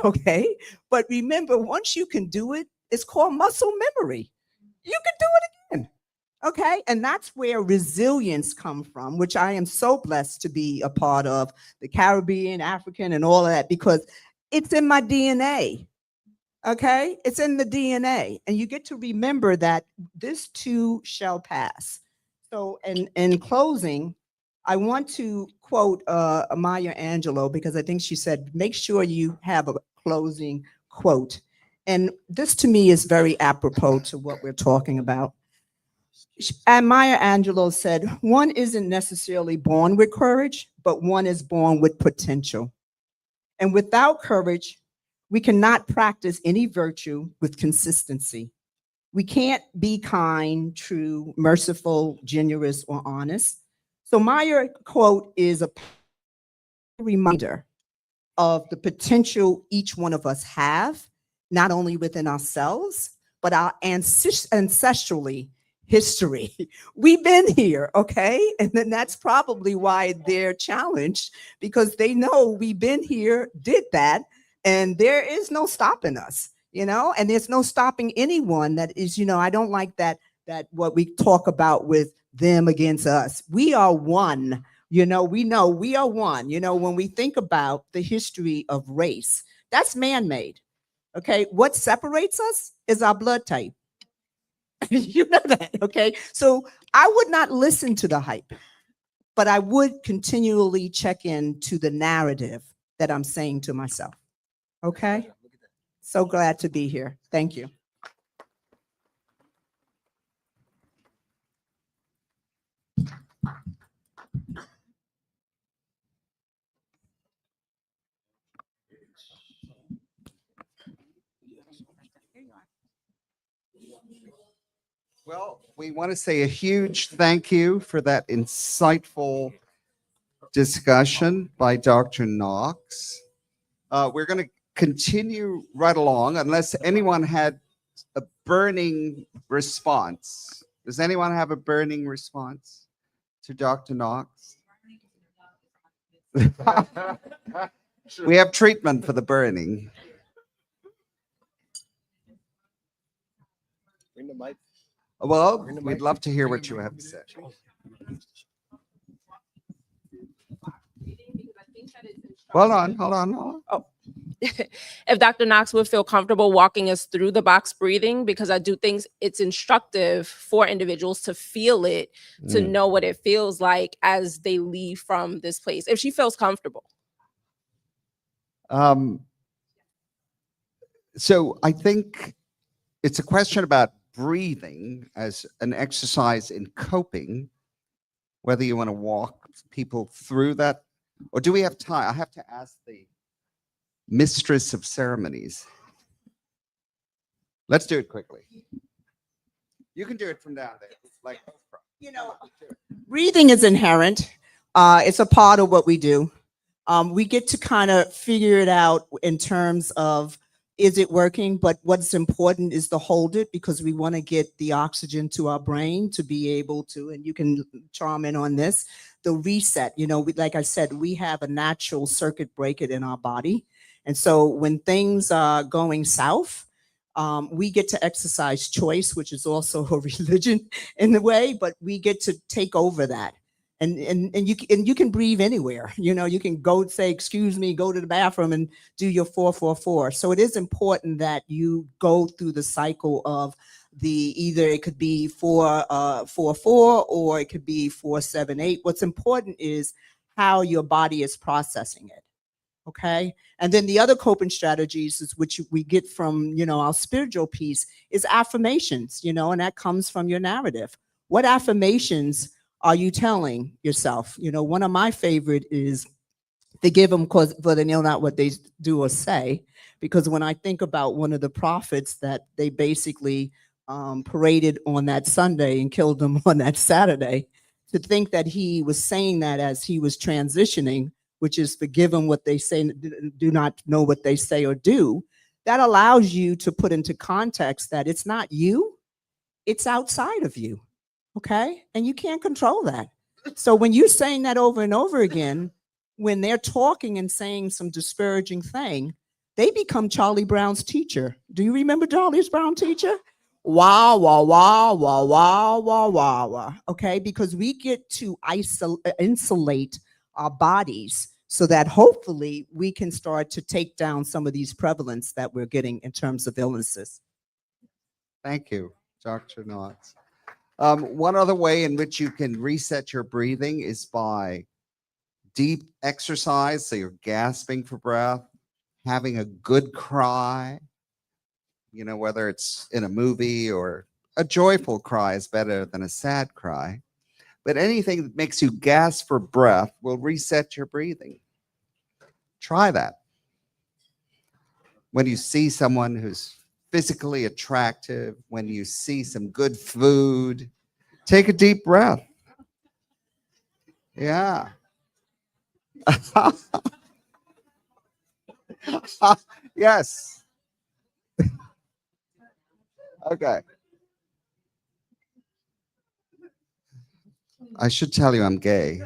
Okay. But remember, once you can do it, it's called muscle memory. You can do it again. Okay. And that's where resilience comes from, which I am so blessed to be a part of, the Caribbean, African, and all of that, because it's in my DNA. Okay. It's in the DNA. And you get to remember that this too shall pass. So in closing, I want to quote Maya Angelou, because I think she said, make sure you have a closing quote. And this to me is very apropos to what we're talking about. And Maya Angelou said, one isn't necessarily born with courage, but one is born with potential. And without courage, we cannot practice any virtue with consistency. We can't be kind, true, merciful, generous, or honest. So Maya quote is a reminder of the potential each one of us have, not only within ourselves, but our ancestrally history. We've been here, okay? And then that's probably why they're challenged, because they know we've been here, did that, and there is no stopping us, and there's no stopping anyone that is, I don't like that what we talk about with them against us. We are one, we know we are one. When we think about the history of race, that's man-made. Okay, what separates us is our blood type. You know that, okay? So I would not listen to the hype, but I would continually check in to the narrative that I'm saying to myself. Okay? So glad to be here. Thank you. Well, we want to say a huge thank you for that insightful discussion by Dr. Knox. We're going to continue right along unless anyone had a burning response. Does anyone have a burning response to Dr. Knox? We have treatment for the burning. Bring the mic. Well, we'd love to hear what you have to say. Hold on. Oh. If Dr. Knox would feel comfortable walking us through the box breathing, because I do think it's instructive for individuals to feel it, to know what it feels like as they leave from this place, if she feels comfortable. So I think it's a question about breathing as an exercise in coping, whether you want to walk people through that, or do we have time? I have to ask the mistress of ceremonies. Let's do it quickly. You can do it from down there. Like, breathing is inherent. It's a part of what we do. We get to kind of figure it out in terms of, is it working? But what's important is to hold it, because we want to get the oxygen to our brain to be able to, and you can chime in on this, the reset. Like I said, we have a natural circuit breaker in our body. And so when things are going south, we get to exercise choice, which is also a religion in a way, but we get to take over that. And you can breathe anywhere. You can go say, excuse me, go to the bathroom and do your 4-4-4. So it is important that you go through the cycle of either it could be 4-4-4 or it could be 4-7-8. What's important is how your body is processing it. Okay. And then the other coping strategies is which we get from, our spiritual piece is affirmations, and that comes from your narrative. What affirmations are you telling yourself? One of my favorite is, Forgive them because for they know not what they do or say. Because when I think about one of the prophets that they basically paraded on that Sunday and killed him on that Saturday, to think that he was saying that as he was transitioning, which is forgive them what they say, do not know what they say or do, that allows you to put into context that it's not you, it's outside of you. Okay. And you can't control that. So when you're saying that over and over again, when they're talking and saying some disparaging thing, they become Charlie Brown's teacher. Do you remember Charlie Brown's teacher? Wah, wah, wah, wah, wah, wah, wah, wah. Okay, because we get to insulate our bodies so that hopefully we can start to take down some of these prevalence that we're getting in terms of illnesses. Thank you, Dr. Knotts. One other way in which you can reset your breathing is by deep exercise. So you're gasping for breath, having a good cry, you know, whether it's in a movie or a joyful cry is better than a sad cry. But anything that makes you gasp for breath will reset your breathing. Try that. When you see someone who's physically attractive, when you see some good food, take a deep breath. Yeah. Yes. Okay. I should tell you I'm gay.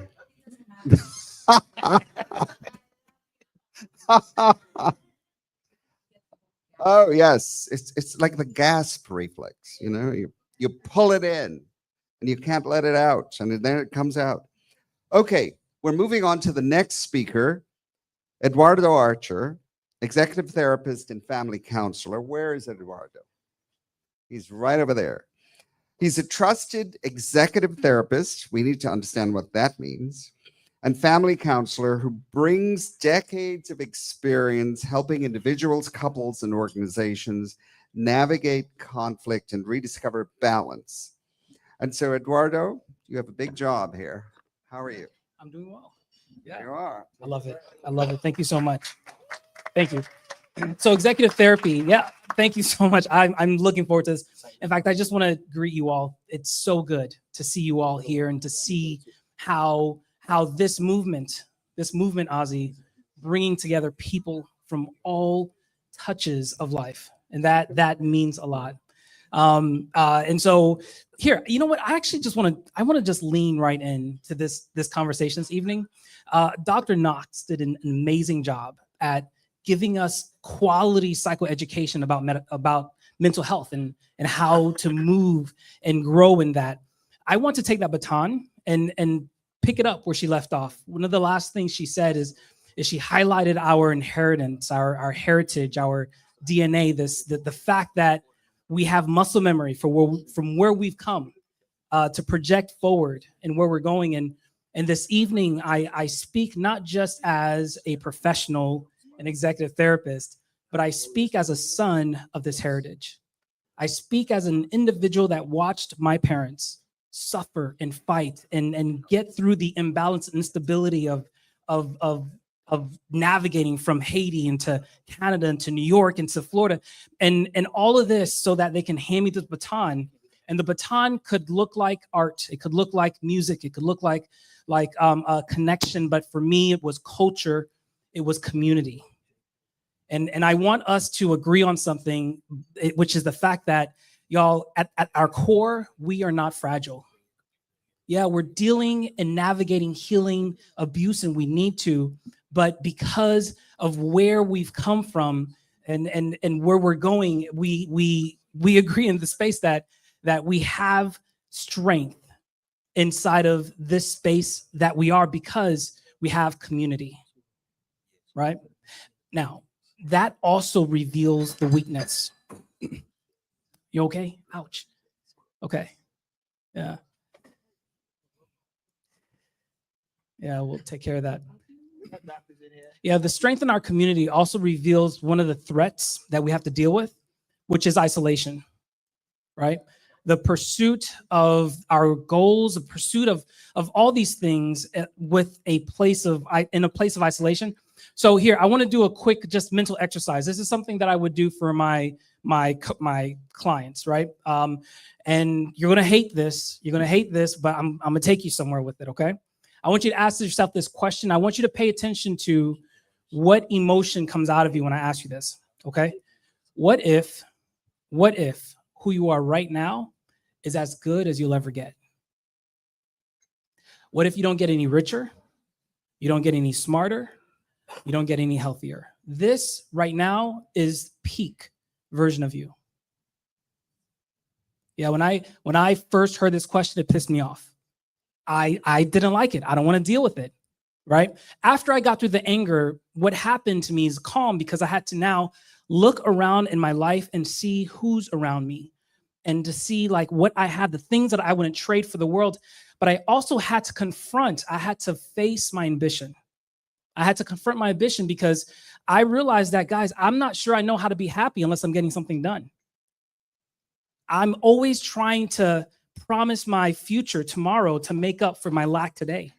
Oh yes, it's like the gasp reflex, you know, you pull it in and you can't let it out, and then it comes out. Okay, we're moving on to the next speaker, Eduardo Archer, executive therapist and family counselor. Where is Eduardo? He's right over there. He's a trusted executive therapist. We need to understand what that means. And family counselor who brings decades of experience helping individuals, couples, and organizations navigate conflict and rediscover balance. And so, Eduardo, you have a big job here. How are you? I'm doing well. Yeah. You are. I love it. I love it. Thank you so much. Thank you. So executive therapy. Yeah. Thank you so much. I'm looking forward to this. In fact, I just want to greet you all. It's so good to see you all here and to see how this movement, Ozzy, bringing together people from all touches of life. And that means a lot. And so here, you know what? I actually just want to just lean right into this conversation this evening. Dr. Knotts did an amazing job at giving us quality psychoeducation about mental health and how to move and grow in that. I want to take that baton and pick it up where she left off. One of the last things she said is she highlighted our inheritance, our heritage, our DNA, the fact that we have muscle memory from where we've come to project forward and where we're going. And this evening, I speak not just as a professional, an executive therapist, but I speak as a son of this heritage. I speak as an individual that watched my parents suffer and fight and get through the imbalance and instability of navigating from Haiti into Canada into New York into Florida and all of this so that they can hand me the baton. And the baton could look like art. It could look like music. It could look like a connection. But for me, it was culture. It was community. And I want us to agree on something, which is the fact that, y'all, at our core, we are not fragile. Yeah, we're dealing and navigating healing, abuse, and we need to. But because of where we've come from and where we're going, we agree in the space that we have strength inside of this space that we are because we have community, right? Now, that also reveals the weakness. You okay? Ouch. Okay. Yeah. Yeah, we'll take care of that. Yeah, the strength in our community also reveals one of the threats that we have to deal with, which is isolation, right? the pursuit of our goals, the pursuit of all these things with in a place of isolation. So here, I want to do a quick just mental exercise. This is something that I would do for my clients, right? And you're gonna hate this. You're gonna hate this, but I'm gonna take you somewhere with it. Okay? I want you to ask yourself this question. I want you to pay attention to what emotion comes out of you when I ask you this. Okay? What if who you are right now is as good as you'll ever get? What if you don't get any richer? You don't get any smarter? You don't get any healthier? This right now is peak version of you. Yeah, when I first heard this question, it pissed me off. I didn't like it. I don't want to deal with it, right? After I got through the anger, what happened to me is calm, because I had to now look around in my life and see who's around me, and to see like what I had, the things that I wouldn't trade for the world. But I also had to face my ambition. I had to confront my ambition, because I realized that, guys, I'm not sure I know how to be happy unless I'm getting something done. I'm always trying to promise my future tomorrow to make up for my lack today.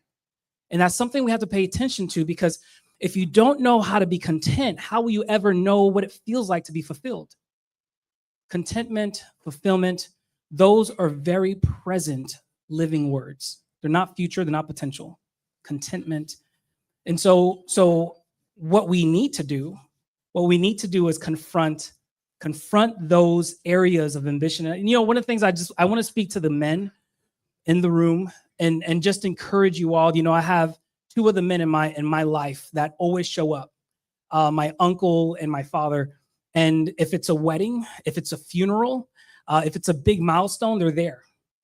And that's something we have to pay attention to, because if you don't know how to be content, how will you ever know what it feels like to be fulfilled? Contentment, fulfillment, those are very present living words. They're not future, they're not potential. Contentment. And so what we need to do is confront those areas of ambition. And one of the things I want to speak to the men in the room and just encourage you all. I have two of the men in my life that always show up, my uncle and my father. And if it's a wedding, if it's a funeral, if it's a big milestone, they're there.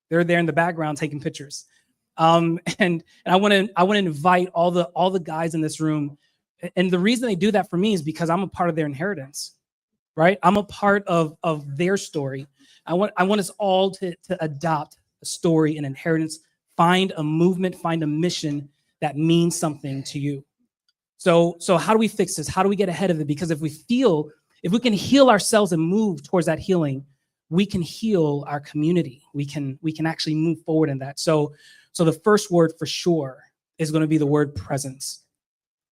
They're there in the background taking pictures. And I want to invite all the guys in this room. And the reason they do that for me is because I'm a part of their inheritance, right? I'm a part of their story. I want us all to adopt a story, an inheritance, find a movement, find a mission that means something to you. So how do we fix this? How do we get ahead of it? Because if we can heal ourselves and move towards that healing, we can heal our community. We can actually move forward in that. So the first word for sure is going to be the word presence,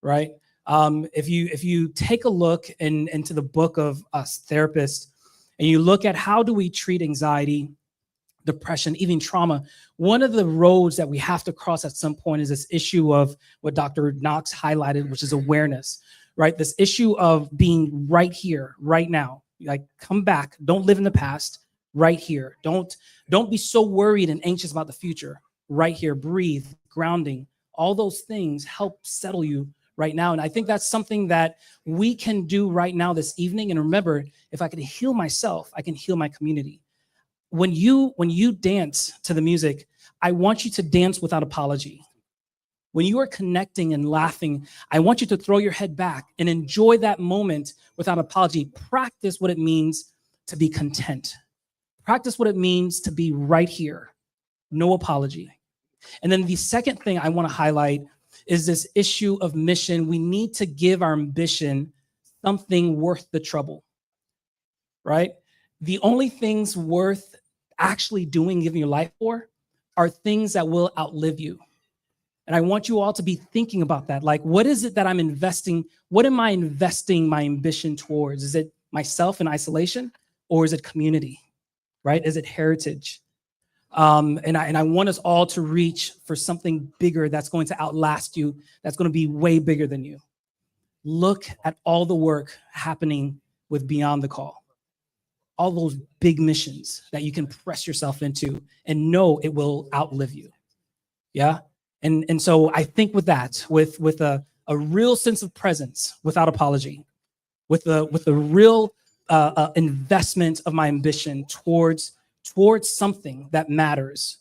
right? If you take a look into the book of us therapists, and you look at how do we treat anxiety, depression, even trauma, one of the roads that we have to cross at some point is this issue of what Dr. Knox highlighted, which is awareness, right? This issue of being right here, right now. Like, come back, don't live in the past, right here. Don't be so worried and anxious about the future. Right here, breathe, grounding, all those things help settle you right now. And I think that's something that we can do right now this evening. And remember, if I can heal myself, I can heal my community. When you dance to the music, I want you to dance without apology. When you are connecting and laughing, I want you to throw your head back and enjoy that moment without apology. Practice what it means to be content. Practice what it means to be right here. No apology. And then the second thing I want to highlight is this issue of mission. We need to give our ambition something worth the trouble, right? The only things worth actually doing, giving your life for, are things that will outlive you. And I want you all to be thinking about that. Like, what is it that I'm investing? What am I investing my ambition towards? Is it myself in isolation, or is it community, right? Is it heritage? And I want us all to reach for something bigger that's going to outlast you, that's going to be way bigger than you. Look at all the work happening with Beyond the Call, all those big missions that you can press yourself into and know it will outlive you. Yeah. And so I think with that, with a real sense of presence without apology, with a real investment of my ambition towards something that matters,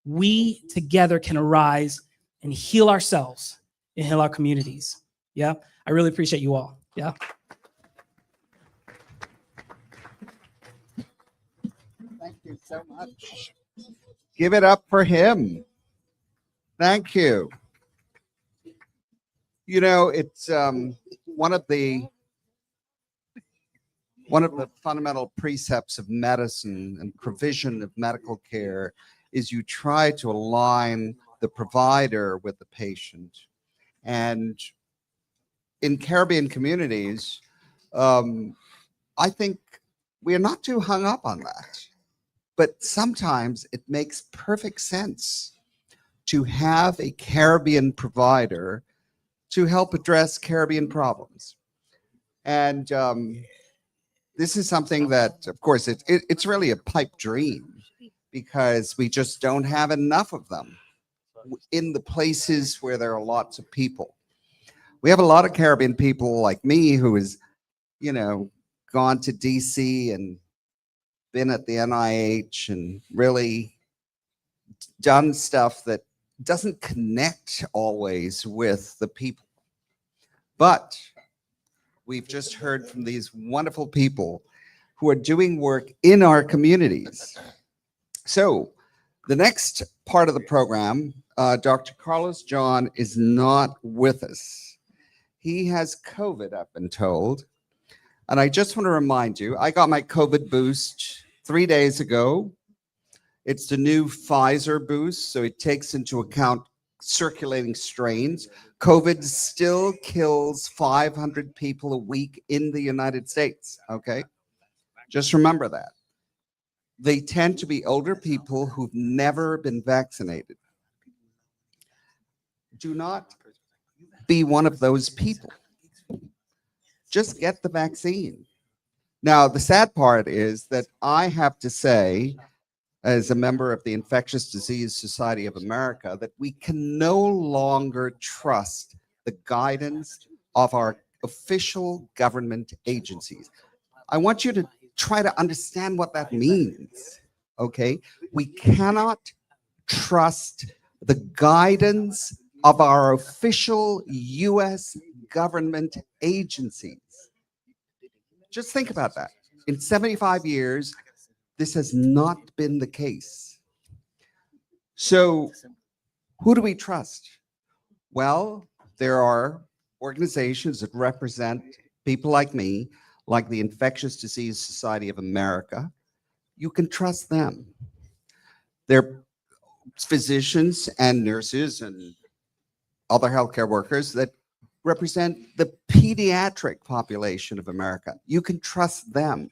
we together can arise and heal ourselves and heal our communities. Yeah. I really appreciate you all. Yeah. Thank you so much. Give it up for him. Thank you. It's one of the one of the fundamental precepts of medicine and provision of medical care is you try to align the provider with the patient. And in Caribbean communities, I think we are not too hung up on that. But sometimes it makes perfect sense to have a Caribbean provider to help address Caribbean problems. And this is something that, of course, it's really a pipe dream because we just don't have enough of them in the places where there are lots of people. We have a lot of Caribbean people like me who has, gone to DC and been at the NIH and really done stuff that doesn't connect always with the people. But we've just heard from these wonderful people who are doing work in our communities. So the next part of the program, Dr. Carlos John is not with us. He has COVID, I've been told. And I just want to remind you, I got my COVID boost 3 days ago. It's the new Pfizer boost, so it takes into account circulating strains. COVID still kills 500 people a week in the United States, okay? Just remember that. They tend to be older people who've never been vaccinated. Do not be one of those people. Just get the vaccine. Now, the sad part is that I have to say, as a member of the Infectious Disease Society of America, that we can no longer trust the guidance of our official government agencies. I want you to try to understand what that means, okay? We cannot trust the guidance of our official US government agencies. Just think about that. In 75 years, this has not been the case. So who do we trust? Well, there are organizations that represent people like me, like the Infectious Disease Society of America. You can trust them. They're physicians and nurses and other healthcare workers that represent the pediatric population of America. You can trust them.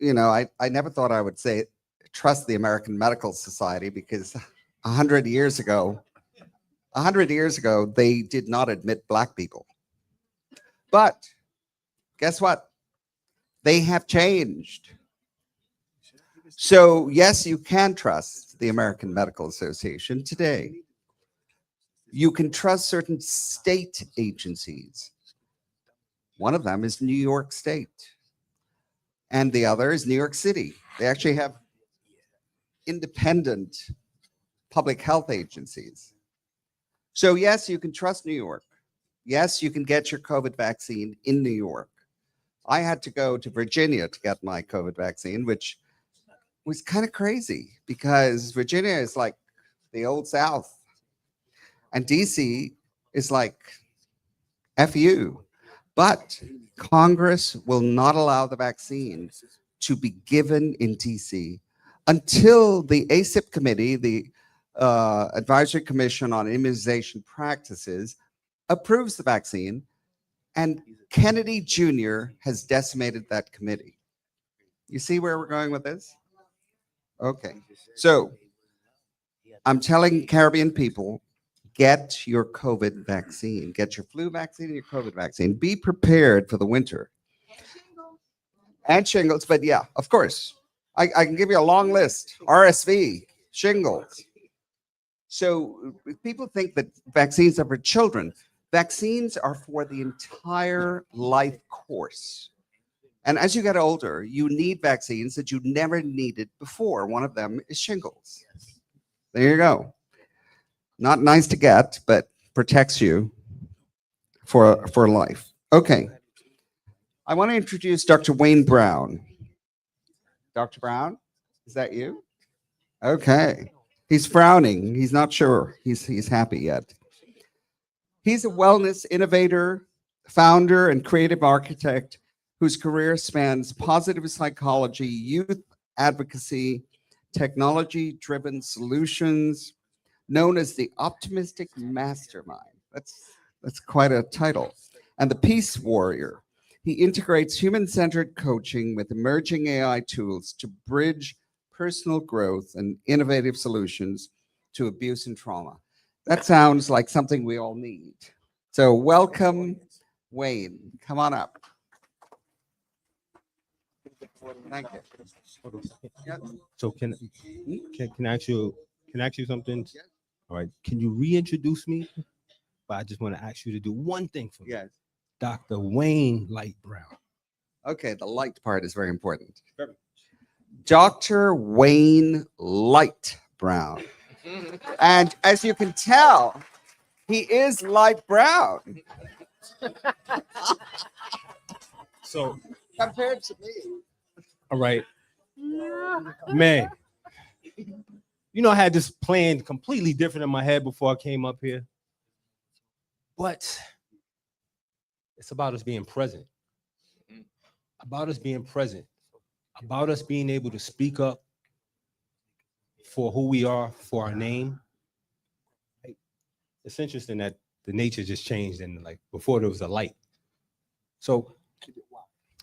I never thought I would say trust the American Medical Society because 100 years ago, they did not admit Black people. But guess what? They have changed. So yes, you can trust the American Medical Association today. You can trust certain state agencies. One of them is New York State, and the other is New York City. They actually have independent public health agencies. So yes, you can trust New York. Yes, you can get your COVID vaccine in New York. I had to go to Virginia to get my COVID vaccine, which was kind of crazy because Virginia is like the old South. And DC is like FU. But Congress will not allow the vaccine to be given in DC until the ACIP committee, the Advisory Commission on Immunization Practices, approves the vaccine. And Kennedy Jr. has decimated that committee. You see where we're going with this? Okay. So I'm telling Caribbean people, get your COVID vaccine, get your flu vaccine and your COVID vaccine. Be prepared for the winter. And shingles, but yeah, of course. I can give you a long list. RSV, shingles. So people think that vaccines are for children. Vaccines are for the entire life course. And as you get older, you need vaccines that you never needed before. One of them is shingles. There you go. Not nice to get, but protects you for life. Okay. I want to introduce Dr. Wayne Brown. Dr. Brown, is that you? Okay. He's frowning. He's not sure. He's happy yet. He's a wellness innovator founder and creative architect whose career spans positive psychology, youth advocacy, technology-driven solutions, known as the Optimistic Mastermind. That's quite a title. And the Peace Warrior. He integrates human-centered coaching with emerging AI tools to bridge personal growth and innovative solutions to abuse and trauma. That sounds like something we all need. So welcome, Wayne. Come on up. Thank you. Yep. So can I ask you something? All right. Can you reintroduce me? But I just want to ask you to do one thing for me. Yes. Dr. Wayne Light Brown. Okay, the light part is very important. Dr. Wayne Light Brown. And as you can tell, he is light brown. So compared to me. all right. Man, you know, I had this plan completely different in my head before I came up here. But it's about us being present. About us being present. About us being able to speak up for who we are, for our name. It's interesting that the nature just changed, and like before there was a light. So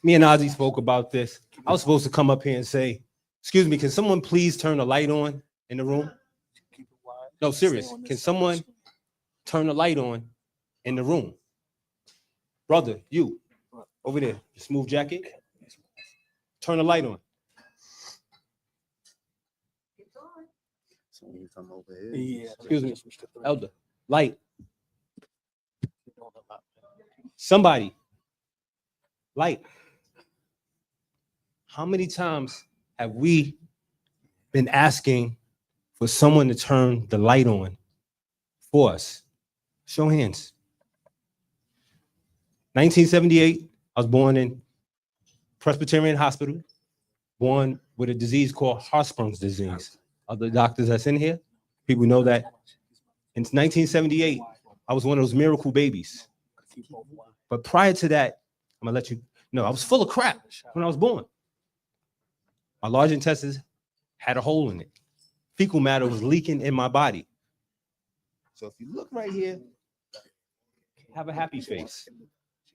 me and Ozzy spoke about this. I was supposed to come up here and say, excuse me, can someone please turn the light on in the room? No, serious. Can someone turn the light on in the room? Brother, you over there, smooth jacket. Turn the light on. Excuse me, elder. Light. Somebody. Light. How many times have we been asking for someone to turn the light on for us? Show hands. 1978, I was born in Presbyterian Hospital, born with a disease called Hirschsprung's disease. Other doctors that's in here, people know that. In 1978, I was one of those miracle babies. But prior to that, I'm gonna let you know, I was full of crap when I was born. My large intestines had a hole in it. Fecal matter was leaking in my body. So if you look right here, have a happy face.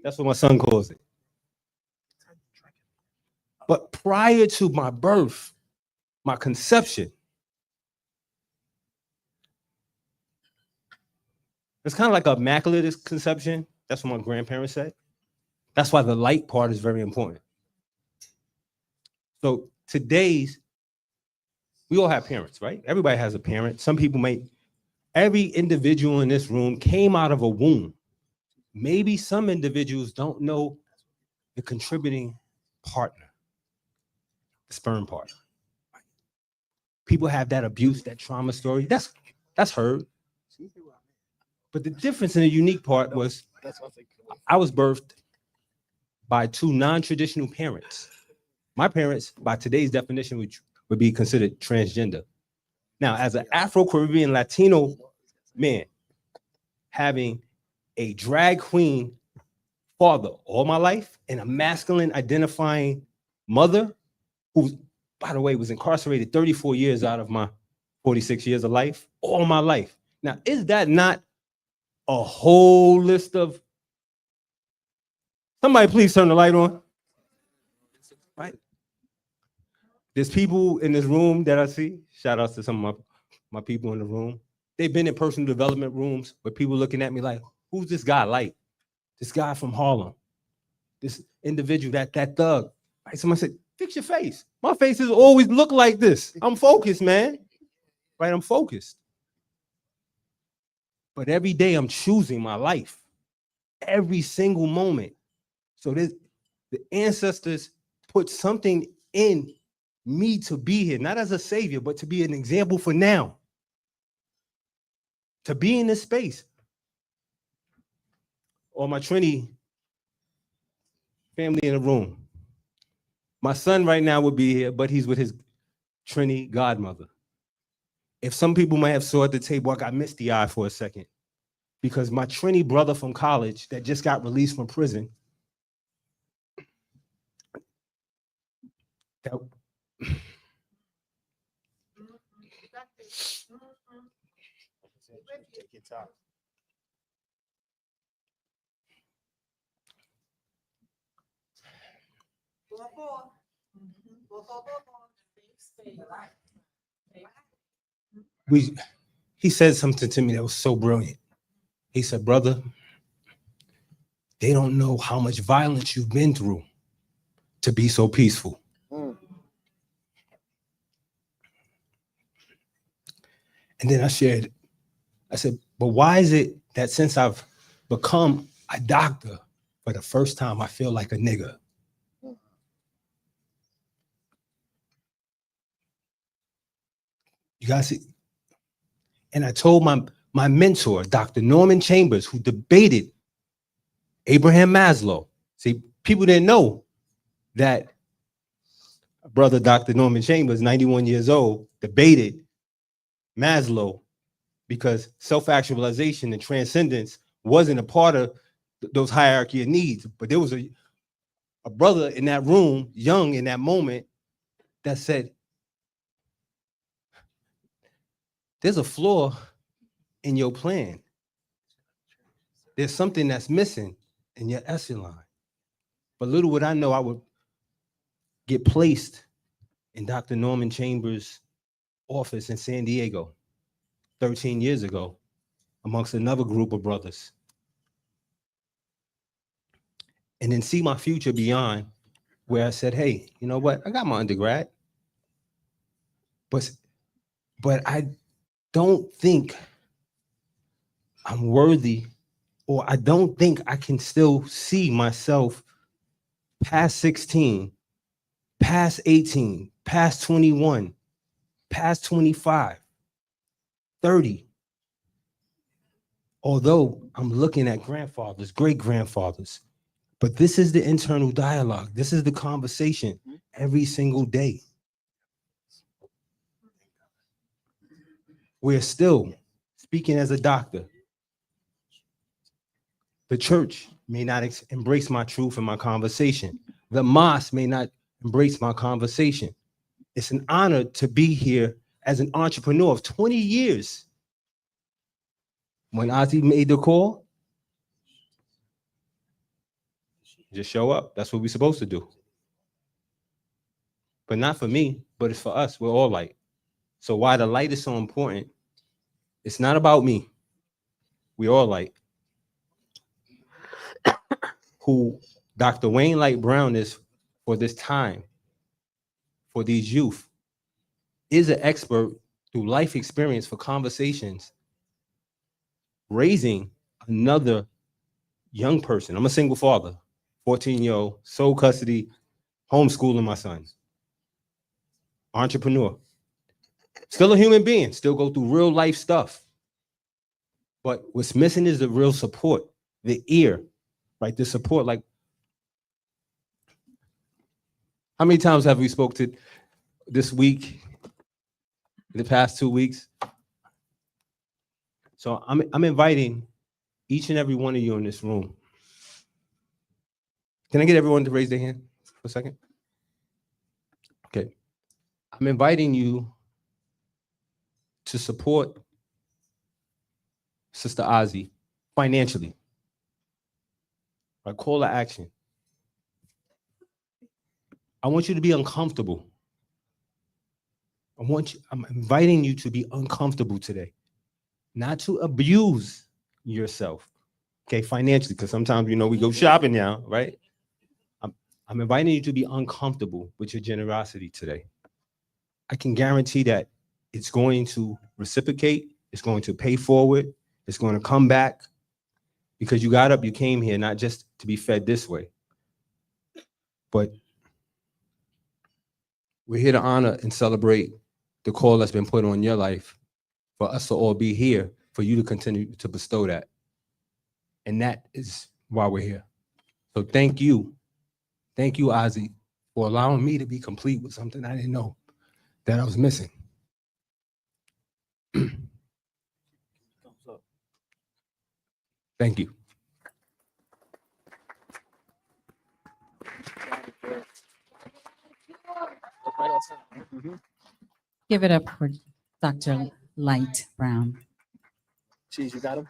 That's what my son calls it. But prior to my birth, my conception, it's kind of like an immaculate conception. That's what my grandparents said. That's why the light part is very important. So we all have parents, right? Everybody has a parent. Some people every individual in this room came out of a womb. Maybe some individuals don't know the contributing partner, the sperm part. People have that abuse, that trauma story. That's heard. But the difference in the unique part was I was birthed by two non-traditional parents. My parents, by today's definition, would be considered transgender. Now, as an Afro-Caribbean Latino man, having a drag queen father all my life and a masculine identifying mother who, by the way, was incarcerated 34 years out of my 46 years of life, all my life. Now, is that not a whole list of... Somebody please turn the light on. Right? There's people in this room that I see. Shout outs to some of my people in the room. They've been in personal development rooms where people looking at me like, who's this guy like? This guy from Harlem. This individual, that thug. Right? Someone said, fix your face. My face has always looked like this. I'm focused, man. Right? I'm focused. But every day I'm choosing my life. Every single moment. So the ancestors put something in me to be here, not as a savior, but to be an example for now. To be in this space. Or my Trinity family in the room. My son right now would be here, but he's with his Trinity godmother. If some people might have saw at the table, I got misty eye for a second because my Trini brother from college that just got released from prison, that he said something to me that was so brilliant. He said, brother, they don't know how much violence you've been through to be so peaceful. And then I said, but why is it that since I've become a doctor for the first time, I feel like a nigga? You guys see? And I told my mentor, Dr. Norman Chambers, who debated Abraham Maslow. See, people didn't know that brother Dr. Norman Chambers, 91 years old, debated Maslow because self-actualization and transcendence wasn't a part of those hierarchy of needs. But there was a brother in that room, young in that moment, that said, there's a flaw in your plan. There's something that's missing in your echelon. But little would I know I would get placed in Dr. Norman Chambers' office in San Diego 13 years ago amongst another group of brothers. And then see my future beyond where I said, hey, you know what? I got my undergrad, but I don't think I'm worthy, or I don't think I can still see myself past 16, past 18, past 21, past 25, 30. Although I'm looking at grandfathers, great grandfathers, but this is the internal dialogue. This is the conversation every single day. We're still speaking as a doctor. The church may not embrace my truth and my conversation. The mosque may not embrace my conversation. It's an honor to be here as an entrepreneur of 20 years. When Ozzy made the call, just show up. That's what we're supposed to do. But not for me, but it's for us. We're all light. So why the light is so important, it's not about me. We all light. Who Dr. Wayne Light Brown is for this time, for these youth, is an expert through life experience for conversations, raising another young person. I'm a single father, 14-year-old, sole custody, homeschooling my son. Entrepreneur. Still a human being, still go through real life stuff. But what's missing is the real support, the ear, right? The support. Like, how many times have we spoke to this week, the past 2 weeks? So I'm inviting each and every one of you in this room. Can I get everyone to raise their hand for a second? Okay. I'm inviting you to support Sister Ozzy financially. Right, call to action. I want you to be uncomfortable. I'm inviting you to be uncomfortable today. Not to abuse yourself, okay, financially, because sometimes, we go shopping now, right? I'm inviting you to be uncomfortable with your generosity today. I can guarantee that it's going to reciprocate, it's going to pay forward, it's going to come back, because you got up, you came here, not just to be fed this way, but we're here to honor and celebrate the call that's been put on your life, for us to all be here, for you to continue to bestow that. And that is why we're here. So thank you. Thank you, Ozzy, for allowing me to be complete with something I didn't know that I was missing. Thank you. Give it up for Dr. Light Brown. Cheese, you got him?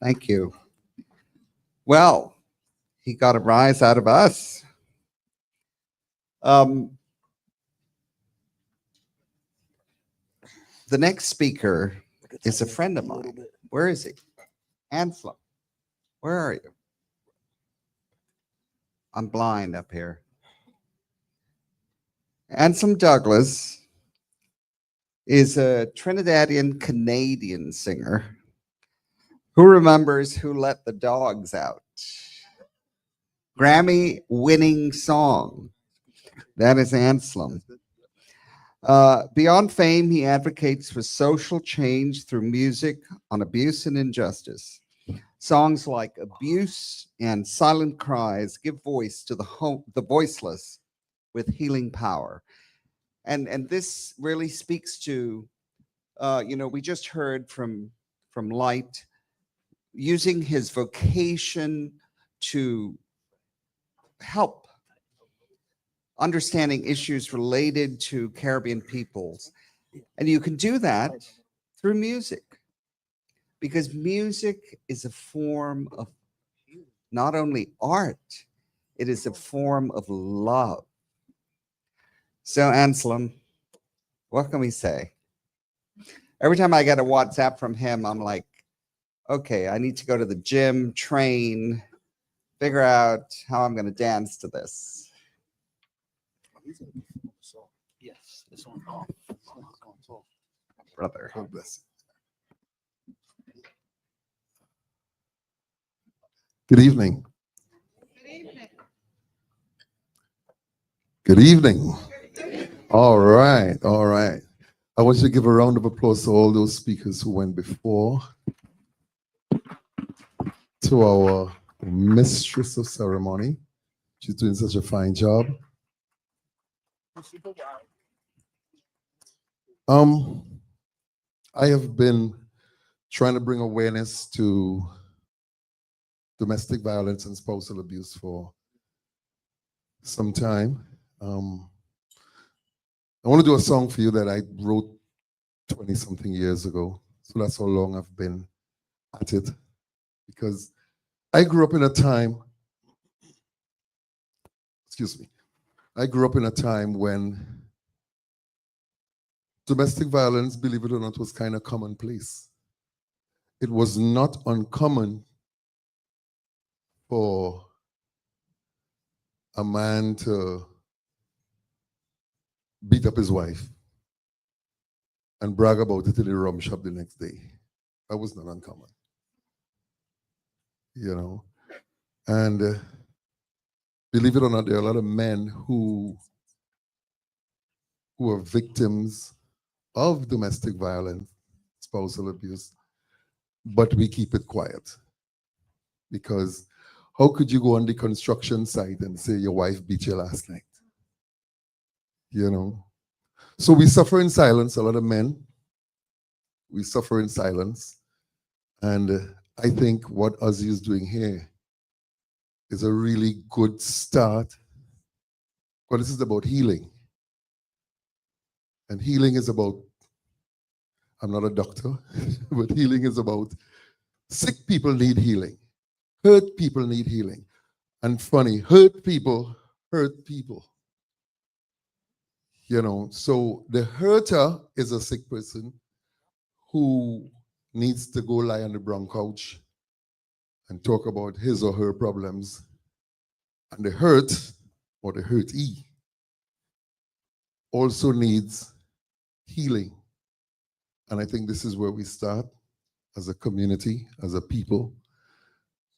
Thank you. Well, he got a rise out of us. The next speaker is a friend of mine. Where is he? Anselm, where are you? I'm blind up here. Anselm Douglas is a Trinidadian Canadian singer who remembers Who Let the Dogs Out. Grammy winning song. That is Anselm. Beyond fame, he advocates for social change through music on abuse and injustice. Songs like Abuse and Silent Cries give voice to the voiceless with healing power. And this really speaks to, we just heard from Light, using his vocation to help understanding issues related to Caribbean peoples. And you can do that through music, because music is a form of not only art, it is a form of love. So Anselm, what can we say? Every time I get a WhatsApp from him, I'm like, okay, I need to go to the gym, train, figure out how I'm going to dance to this. Yes, this one. Brother. God bless you. Good evening. Good evening. All right, all right. I want you to give a round of applause to all those speakers who went before, to our mistress of ceremony. She's doing such a fine job. I have been trying to bring awareness to domestic violence and spousal abuse for some time. I want to do a song for you that I wrote 20-something years ago. So that's how long I've been at it. Because I grew up in a time, I grew up in a time when domestic violence, believe it or not, was kind of commonplace. It was not uncommon for a man to beat up his wife and brag about it in the rum shop the next day. That was not uncommon. And believe it or not, there are a lot of men who are victims of domestic violence, spousal abuse, but we keep it quiet. Because how could you go on the construction site and say your wife beat you last night? So we suffer in silence, a lot of men. We suffer in silence. And I think what Ozzy is doing here is a really good start. Well, this is about healing. And healing is about, I'm not a doctor, but healing is about sick people need healing. Hurt people need healing. And funny, hurt people hurt people. So the hurter is a sick person who needs to go lie on the brown couch and talk about his or her problems. And the hurt, or the hurtee, also needs healing. And I think this is where we start as a community, as a people,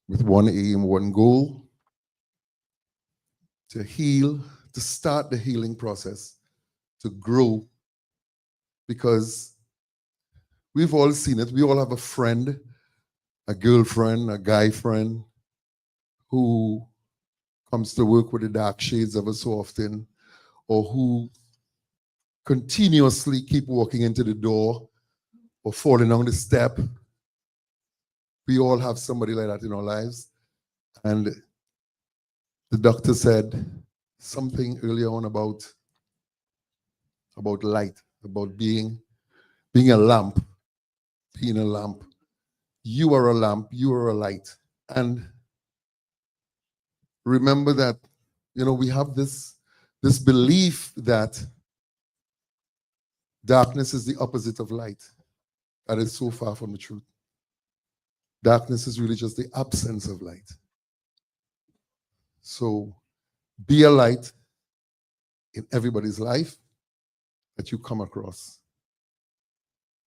with one aim, one goal, to heal, to start the healing process, to grow, because we've all seen it. We all have a friend, a girlfriend, a guy friend who comes to work with the dark shades ever so often, or who continuously keep walking into the door or falling down the step We all have somebody like that in our lives. And the doctor said something earlier on about light, about being a lamp, being a lamp. You are a lamp, you are a light. And remember that, we have this belief that darkness is the opposite of light. That is so far from the truth. Darkness is really just the absence of light. So be a light in everybody's life that you come across.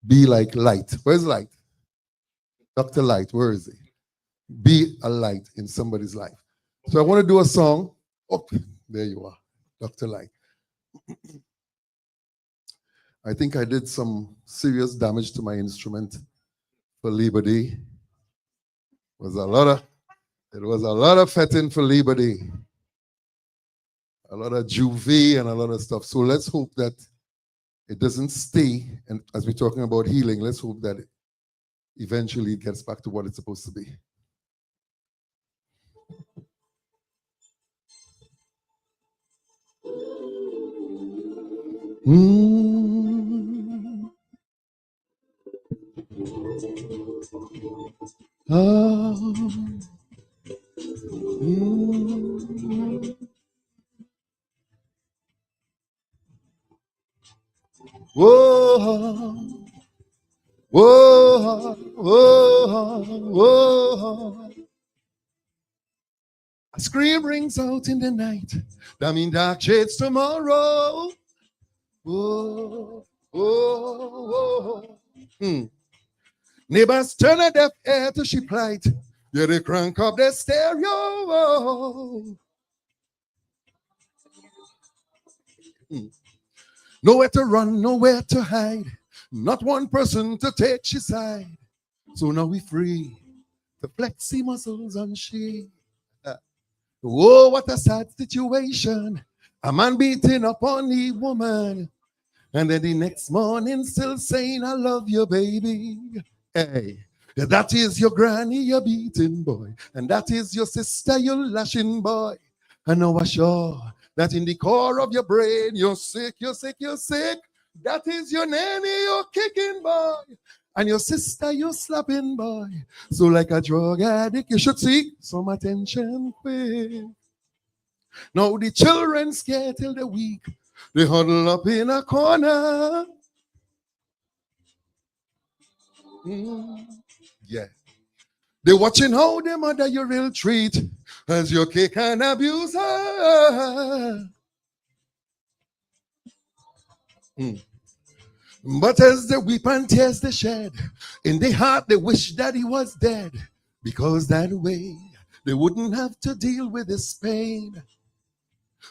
Be like light. Where's light? Dr. Light, where is he? Be a light in somebody's life. So I want to do a song. Oh, there you are, Dr. Light. I think I did some serious damage to my instrument for Liberty. It was a lot of fetting for Liberty. A lot of juvie and a lot of stuff. So let's hope that it doesn't stay. And as we're talking about healing, let's hope that it eventually gets back to what it's supposed to be. Whoa, whoa, whoa, whoa. A scream rings out in the night. That means dark shades tomorrow. Whoa, whoa, whoa. Neighbors turn a deaf ear to she plight. Yeah, they crank up their stereo. Nowhere to run, nowhere to hide. Not one person to take she side. So now we free to flex the muscles on she. Whoa, what a sad situation. A man beating up on the woman. And then the next morning still saying, I love you, baby. Hey, that is your granny, you're beating boy. And that is your sister, you're lashing boy. And now I'm sure that in the core of your brain, you're sick, you're sick, you're sick. That is your nanny, you're kicking boy. And your sister, you're slapping boy. So like a drug addict, you should seek some attention quick. Now the children scared till they're weak. They huddle up in a corner. Yeah. They're watching how their mother you real treat as you kick and abuse her. But as they weep and tears they shed, in their heart they wish that he was dead, because that way they wouldn't have to deal with this pain.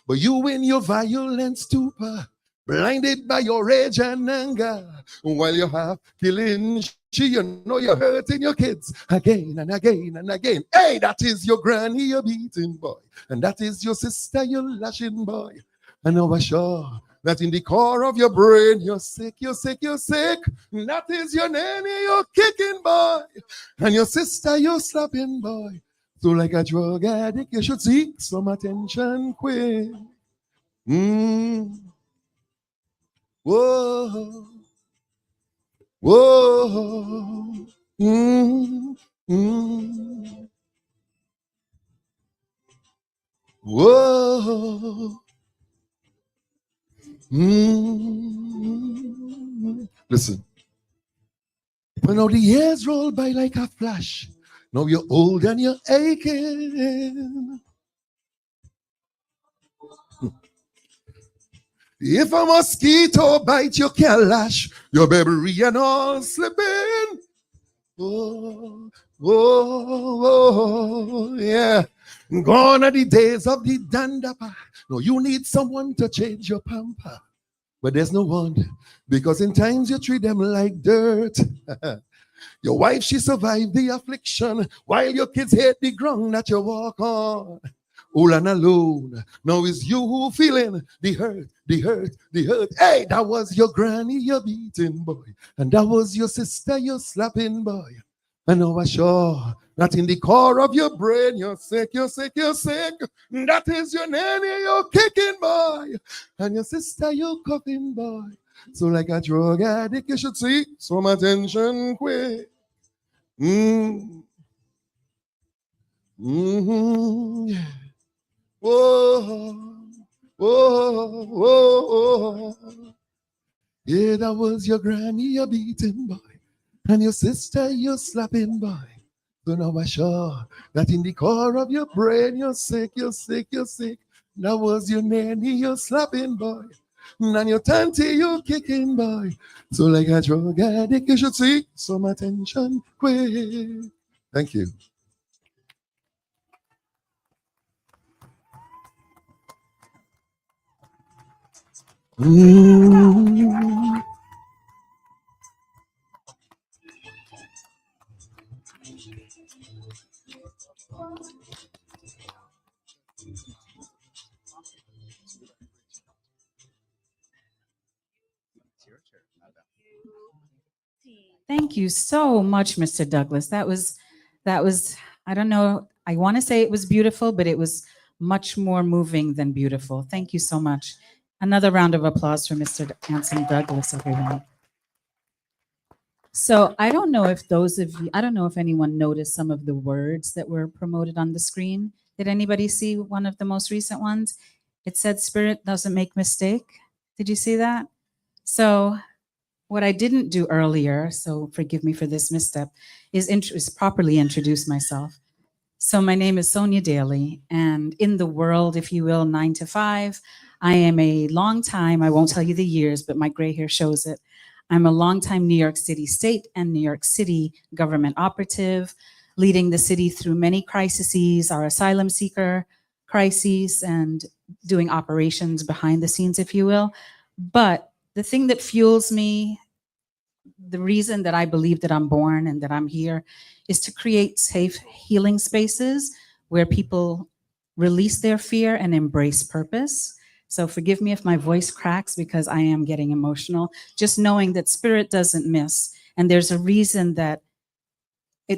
But you in your violent stupor, blinded by your rage and anger, while you're half killing you know you're hurting your kids again and again and again. Hey, that is your granny you're beating boy, and that is your sister you're lashing boy. And I was sure that in the core of your brain you're sick, you're sick, you're sick. And that is your nanny you're kicking boy, and your sister you're slapping boy. So like a drug addict you should seek some attention quick. Whoa, whoa, whoa. Listen. When all the years roll by like a flash, now you're old and you're aching. If a mosquito bite, you can't lash your baby and all slipping. Oh, oh, yeah. Gone are the days of the dandapa. No, you need someone to change your pamper. But there's no one, because in times you treat them like dirt. Your wife, she survived the affliction, while your kids hate the ground that you walk on. All and alone, now it's you who feeling the hurt, the hurt, the hurt. Hey, that was your granny, your beating boy, and that was your sister, your slapping boy. I know for sure that in the core of your brain, you're sick, you're sick, you're sick. That is your nanny, you're kicking boy. And your sister, you're coughing boy. So like a drug addict, you should seek some attention quick. Mm. Mm-hmm. Yeah. Whoa, whoa, whoa. Yeah, that was your granny, your beating boy. And your sister, you're slapping boy. So now I'm sure that in the core of your brain, you're sick, you're sick, you're sick. That was your nanny, you're slapping boy. And your tanty, you're kicking boy. So like a drug addict, you should seek some attention quick. Thank you. Mm. Thank you so much, Mr. Douglas. That was, I don't know, I want to say it was beautiful, but it was much more moving than beautiful. Thank you so much. Another round of applause for Mr. Anson Douglas, everyone. So I don't know if those of you, I don't know if anyone noticed some of the words that were promoted on the screen. Did anybody see one of the most recent ones? It said, "Spirit doesn't make mistake." Did you see that? So what I didn't do earlier, so forgive me for this misstep, is properly introduce myself. So my name is Sonia Daly, and in the world, if you will, 9 to 5, I am a long time, I won't tell you the years, but my gray hair shows it. I'm a longtime New York City State and New York City government operative, leading the city through many crises, our asylum seeker crises, and doing operations behind the scenes, if you will. But the thing that fuels me, the reason that I believe that I'm born and that I'm here, is to create safe healing spaces where people release their fear and embrace purpose. So forgive me if my voice cracks because I am getting emotional, just knowing that spirit doesn't miss. And there's a reason that,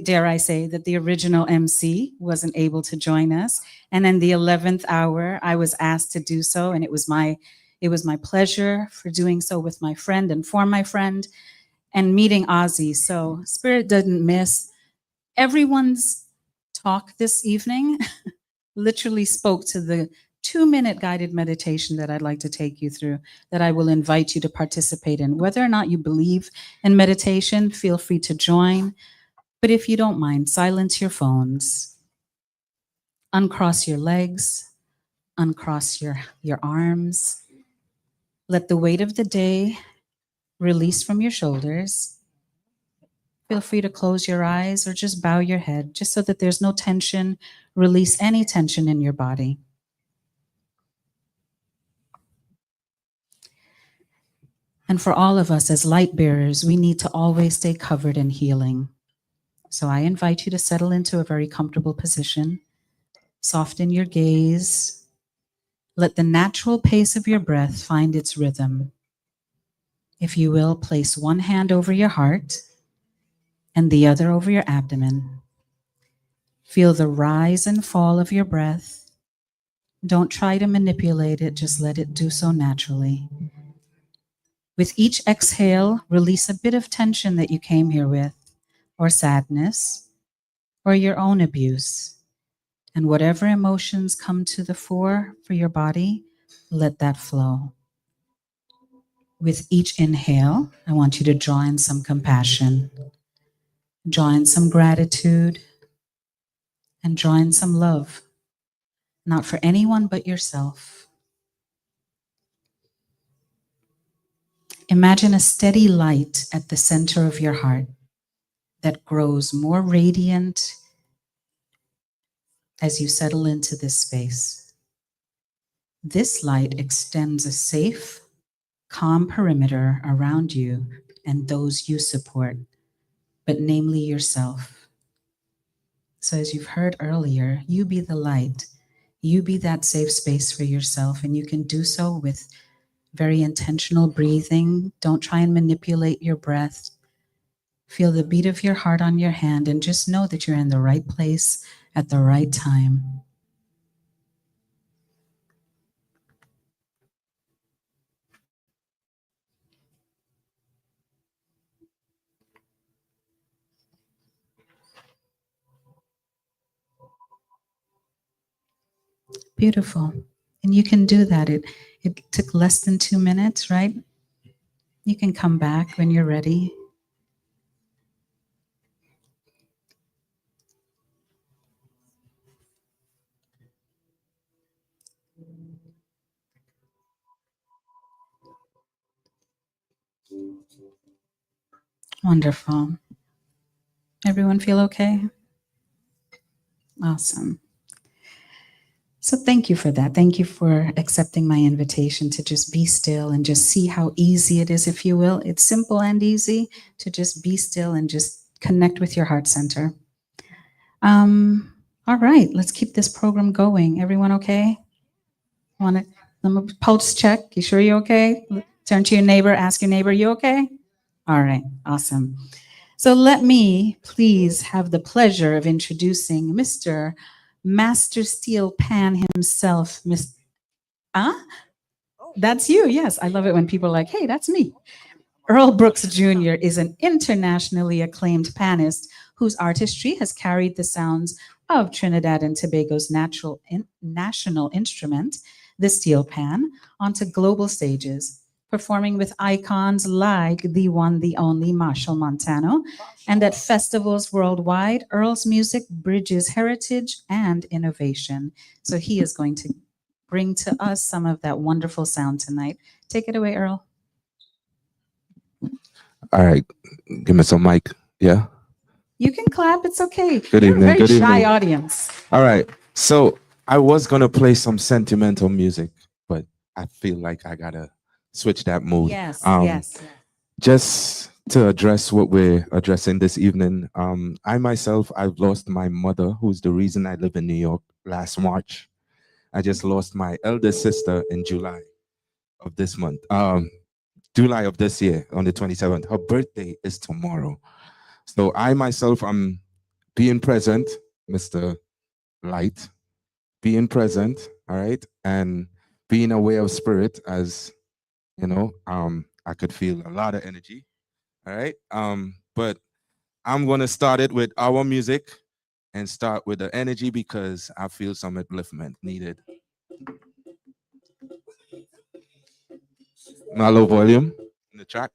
dare I say, that the original MC wasn't able to join us. And in the 11th hour, I was asked to do so. And it was my pleasure for doing so with my friend and for my friend and meeting Ozzy. So spirit doesn't miss. Everyone's talk this evening literally spoke to the 2-minute guided meditation that I'd like to take you through, that I will invite you to participate in. Whether or not you believe in meditation, feel free to join. But if you don't mind, silence your phones, uncross your legs, uncross your arms. Let the weight of the day release from your shoulders. Feel free to close your eyes or just bow your head, just so that there's no tension. Release any tension in your body. And for all of us as light bearers, we need to always stay covered in healing. So I invite you to settle into a very comfortable position. Soften your gaze. Let the natural pace of your breath find its rhythm. If you will, place one hand over your heart and the other over your abdomen. Feel the rise and fall of your breath. Don't try to manipulate it, just let it do so naturally. With each exhale, release a bit of tension that you came here with, or sadness, or your own abuse. And whatever emotions come to the fore for your body, let that flow. With each inhale, I want you to draw in some compassion, draw in some gratitude, and draw in some love, not for anyone but yourself. Imagine a steady light at the center of your heart that grows more radiant as you settle into this space. This light extends a safe, calm perimeter around you and those you support, but namely yourself. So as you've heard earlier, you be the light. You be that safe space for yourself, and you can do so with very intentional breathing. Don't try and manipulate your breath. Feel the beat of your heart on your hand and just know that you're in the right place at the right time. Beautiful. And you can do that. It took less than 2 minutes, right? You can come back when you're ready. Wonderful. Everyone feel okay? Awesome. So thank you for that. Thank you for accepting my invitation to just be still and just see how easy it is, if you will. It's simple and easy to just be still and just connect with your heart center. All right, let's keep this program going. Everyone okay? Want to pulse check? You sure you're okay? Turn to your neighbor, ask your neighbor, you okay? All right, awesome. So let me please have the pleasure of introducing Mr. Master Steel Pan himself, Miss. Huh? That's you. Yes, I love it when people are like, "Hey, that's me." Earl Brooks Jr. is an internationally acclaimed panist whose artistry has carried the sounds of Trinidad and Tobago's national instrument, the steel pan, onto global stages, performing with icons like the one, the only Marshall Montano, and at festivals worldwide. Earl's music bridges heritage and innovation. So he is going to bring to us some of that wonderful sound tonight. Take it away, Earl. All right, give me some mic. Yeah. You can clap. It's okay. Good You're a evening. very Good shy evening. audience. All right. So I was gonna play some sentimental music, but I feel like I gotta switch that mood. Yes, Um, yes. Just to address what we're addressing this evening, I myself, I've lost my mother, who's the reason I live in New York, last March. I just lost my eldest sister in July of this month. July of this year, on the 27th. Her birthday is tomorrow. So I myself, I'm being present, Mr. Light, being present, all right, and being aware of spirit, as you know, I could feel a lot of energy, all right. But I'm gonna start it with our music and start with the energy because I feel some upliftment needed. My low volume in the track.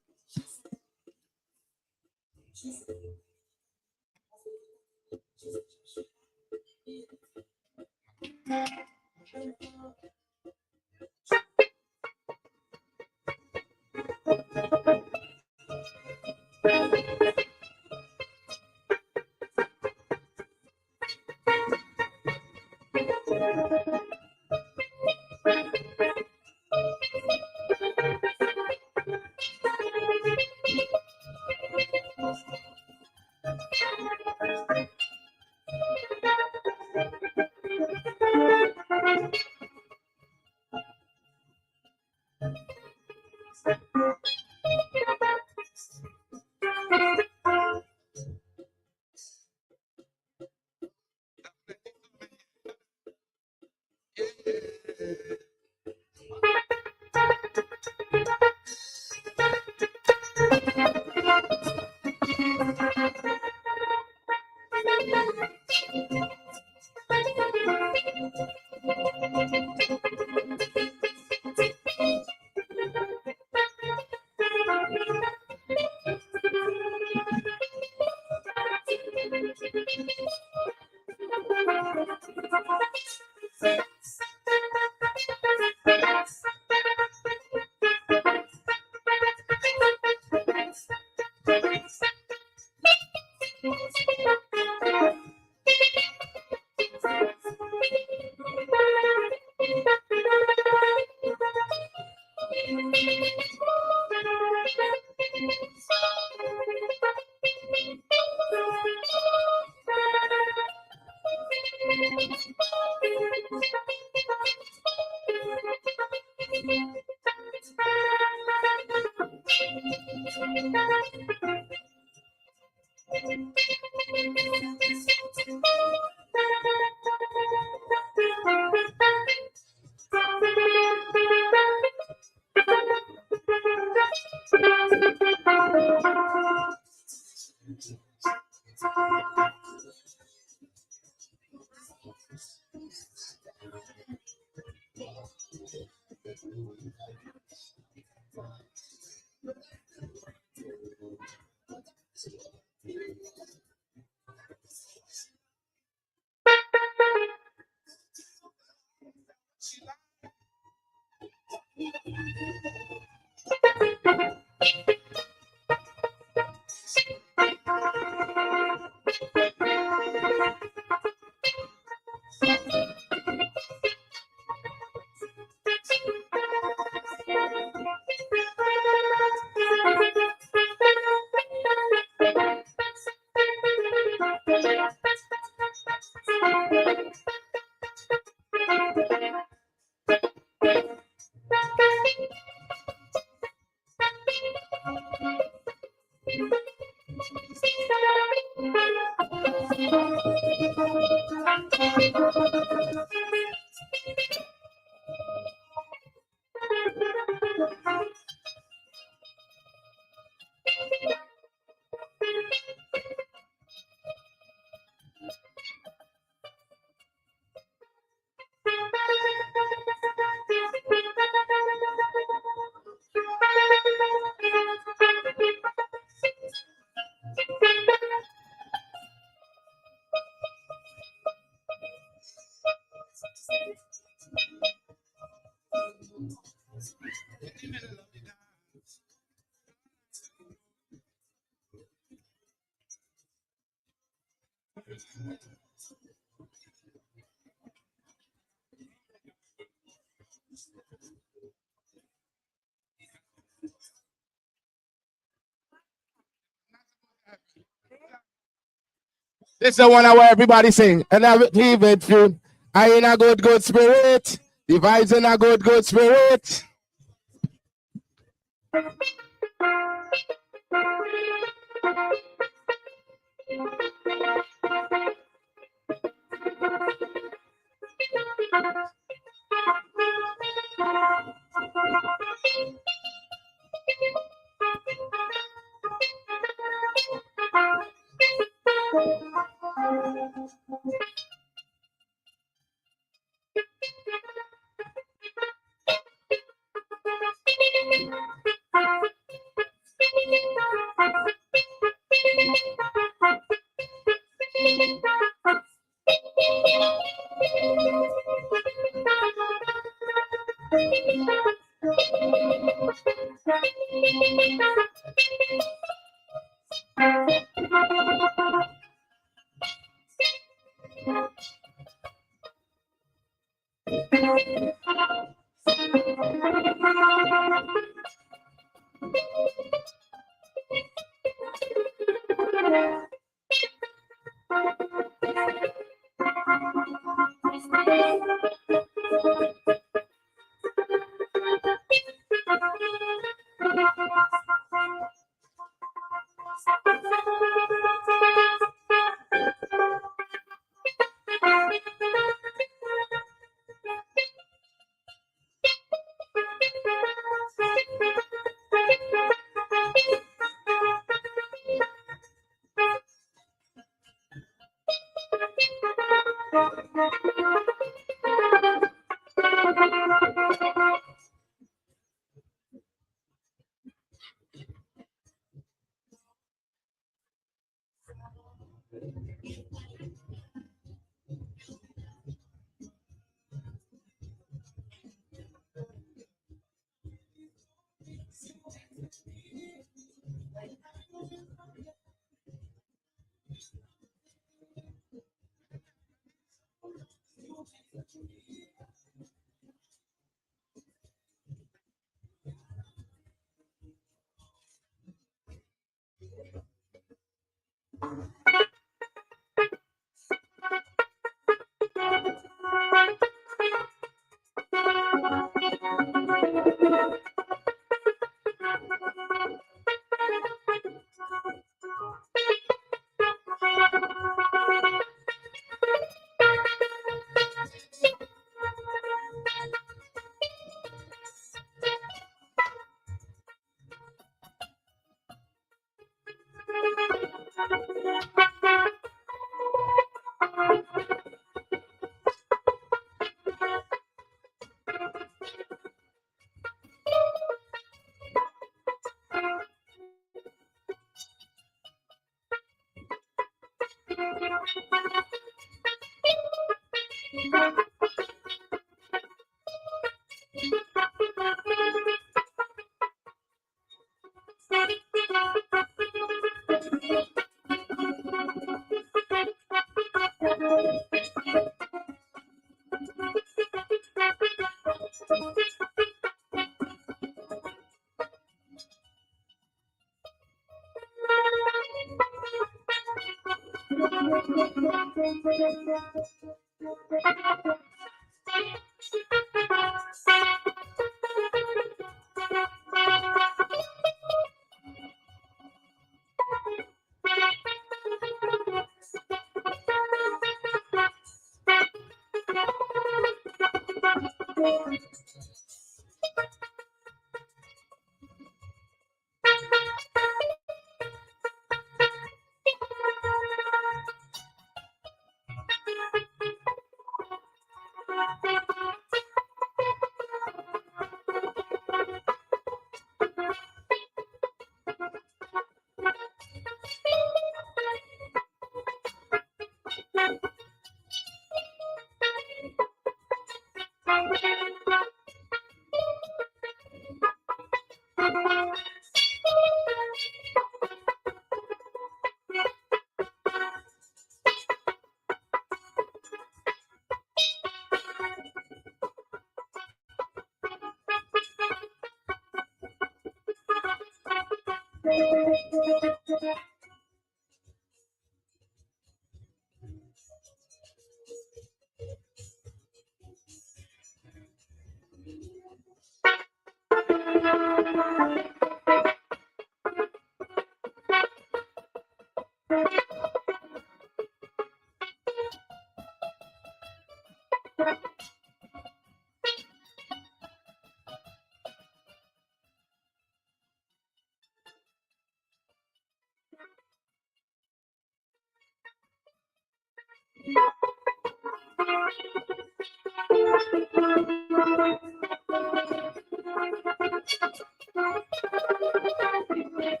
This is the one where everybody sing. And I leave it tune. I in a good spirit. The vibes in a good spirit.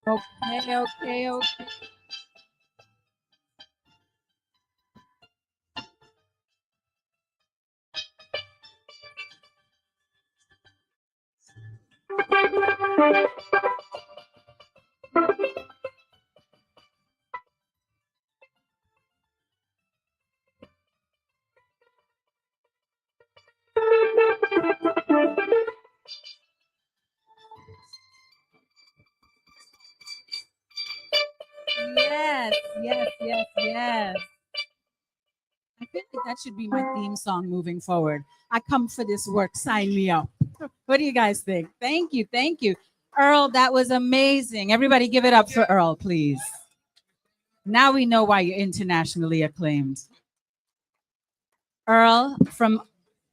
Okay, okay, okay. That should be my theme song moving forward. I come for this work. Sign me up. What do you guys think? Thank you. Thank you. Earl, that was amazing. Everybody give it up for Earl, please. Now we know why you're internationally acclaimed. Earl, from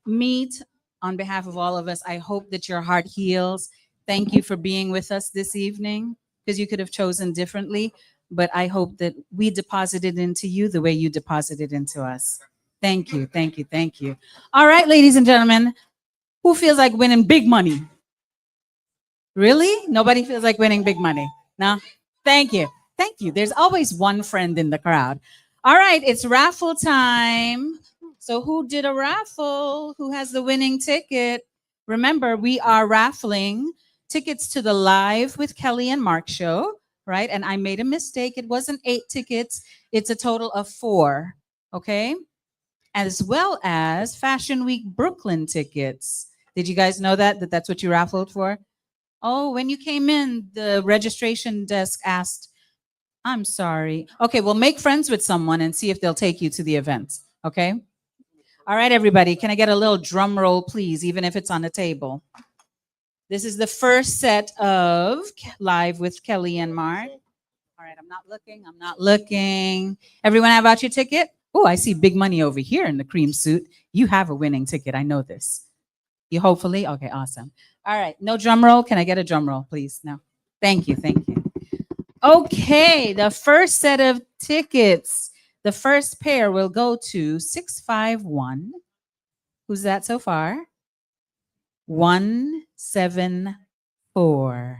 Meet, on behalf of all of us, I hope that your heart heals. Thank you for being with us this evening, because you could have chosen differently, but I hope that we deposited into you the way you deposited into us. Thank you, thank you, thank you. All right, ladies and gentlemen, who feels like winning big money? Really? Nobody feels like winning big money? No? Thank you. Thank you. There's always one friend in the crowd. All right, it's raffle time. So who did a raffle? Who has the winning ticket? Remember, we are raffling tickets to the Live with Kelly and Mark show, right? And I made a mistake. It wasn't 8 tickets. It's a total of 4, okay? As well as Fashion Week Brooklyn tickets. Did you guys know that that's what you raffled for? Oh, when you came in, the registration desk asked, I'm sorry. Okay, well, make friends with someone and see if they'll take you to the event, okay? All right, everybody, can I get a little drum roll, please, even if it's on the table? This is the first set of Live with Kelly and Mark. All right, I'm not looking. Everyone have out your ticket? Oh, I see big money over here in the cream suit. You have a winning ticket, I know this. You hopefully? Okay, awesome. All right, no drum roll. Can I get a drum roll, please? No. Thank you, thank you. Okay, the first set of tickets, the first pair will go to 651. Who's that so far? 174.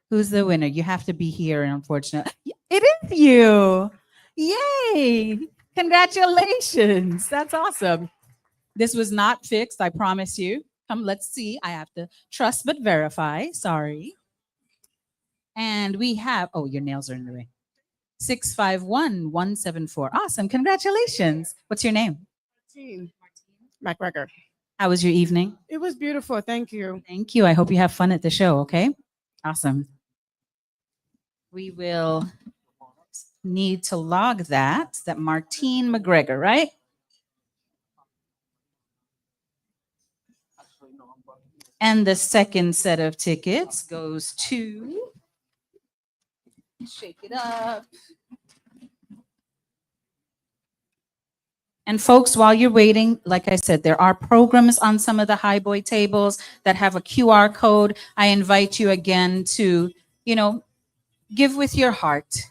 Who's the winner? You have to be here, unfortunately. It is you. Yay. Congratulations. That's awesome. This was not fixed, I promise you. Come, let's see. I have to trust but verify. Sorry. And we have, oh, your nails are in the way. 651-174. Awesome. Congratulations. What's your name? McGregor. How was your evening? It was beautiful. Thank you. Thank you. I hope you have fun at the show, okay? Awesome. We will need to log that Martine McGregor, right? And the second set of tickets goes to, shake it up. And folks, while you're waiting, like I said, there are programs on some of the highboy tables that have a QR code. I invite you again to, give with your heart.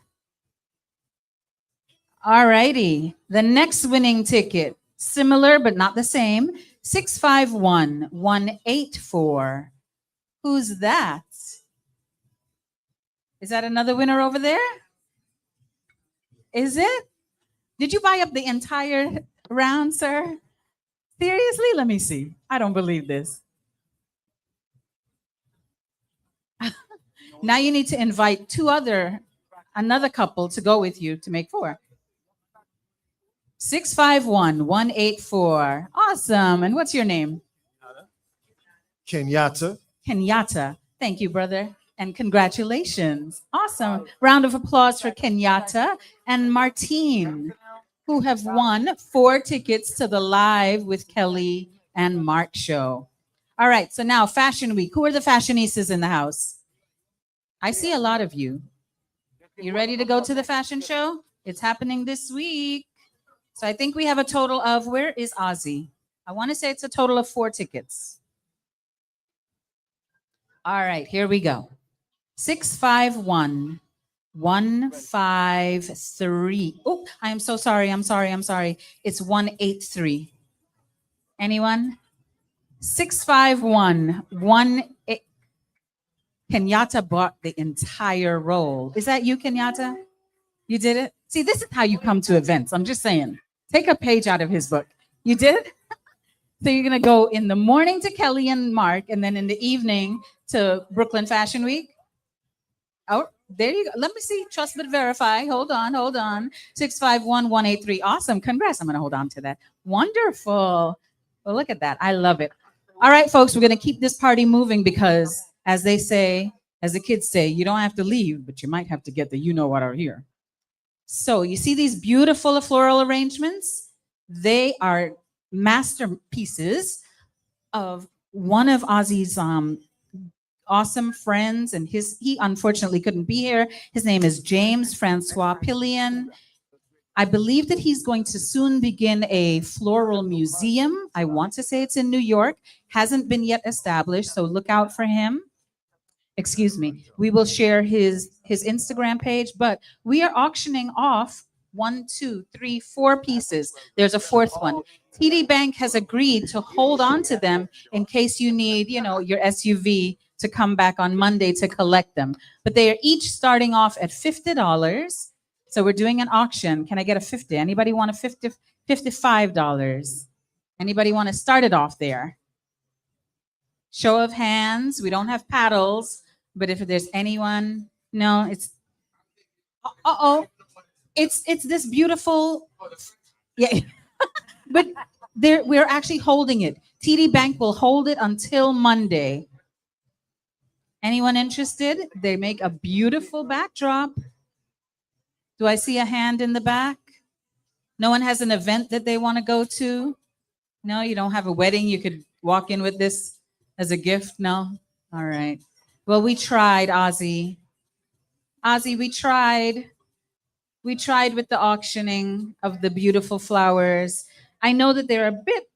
All righty. The next winning ticket, similar but not the same, 651-184. Who's that? Is that another winner over there? Is it? Did you buy up the entire round, sir? Seriously? Let me see. I don't believe this. Now you need to invite another couple to go with you to make 4. 651-184. Awesome. And what's your name? Kenyatta. Kenyatta. Thank you, brother. And congratulations. Awesome. Round of applause for Kenyatta and Martine, who have won 4 tickets to the Live with Kelly and Mark show. All right. So now Fashion Week. Who are the fashionistas in the house? I see a lot of you. You ready to go to the fashion show? It's happening this week. So I think we have a total of, where is Ozzy? I want to say it's a total of 4 tickets. All right, here we go. 651-153. Oh, I am so sorry. I'm sorry. It's 183. Anyone? 651-18. Kenyatta bought the entire roll. Is that you, Kenyatta? You did it? See, this is how you come to events. I'm just saying. Take a page out of his book. You did? So you're going to go in the morning to Kelly and Mark, and then in the evening to Brooklyn Fashion Week? Oh, there you go. Let me see. Trust but verify. Hold on. 651-183. Awesome. Congrats. I'm going to hold on to that. Wonderful. Well, look at that. I love it. All right, folks, we're going to keep this party moving because, as they say, as the kids say, you don't have to leave, but you might have to get the you-know-what out here. So you see these beautiful floral arrangements? They are masterpieces of one of Ozzy's awesome friends, and he unfortunately couldn't be here. His name is James Francois Pillion. I believe that he's going to soon begin a floral museum. I want to say it's in New York. Hasn't been yet established, so look out for him. Excuse me. We will share his Instagram page, but we are auctioning off 1, 2, 3, 4 pieces. There's a fourth one. TD Bank has agreed to hold on to them in case you need, your SUV to come back on Monday to collect them. But they are each starting off at $50. So we're doing an auction. Can I get a 50? Anybody want a $55? Anybody want to start it off there? Show of hands. We don't have paddles, but if there's anyone, no, it's it's this beautiful, yeah. But we're actually holding it. TD Bank will hold it until Monday. Anyone interested? They make a beautiful backdrop. Do I see a hand in the back? No one has an event that they want to go to? No, you don't have a wedding. You could walk in with this as a gift? No? All right. Well, we tried, Ozzy. Ozzy, we tried. We tried with the auctioning of the beautiful flowers. I know that they're a bit,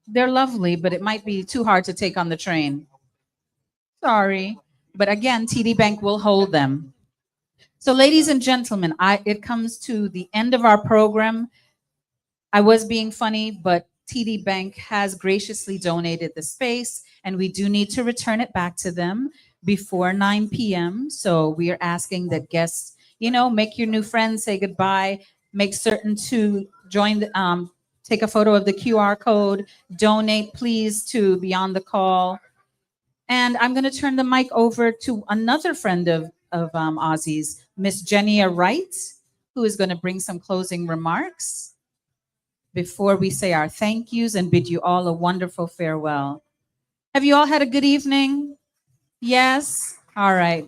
they're lovely, but it might be too hard to take on the train. Sorry. But again, TD Bank will hold them. So ladies and gentlemen, it comes to the end of our program. I was being funny, but TD Bank has graciously donated the space, and we do need to return it back to them before 9 p.m. So we are asking that guests, make your new friends, say goodbye, make certain to join, take a photo of the QR code, donate, please, to Beyond the Call. And I'm going to turn the mic over to another friend of Ozzy's, Miss Jenia Wright, who is going to bring some closing remarks before we say our thank yous and bid you all a wonderful farewell. Have you all had a good evening? Yes? All right.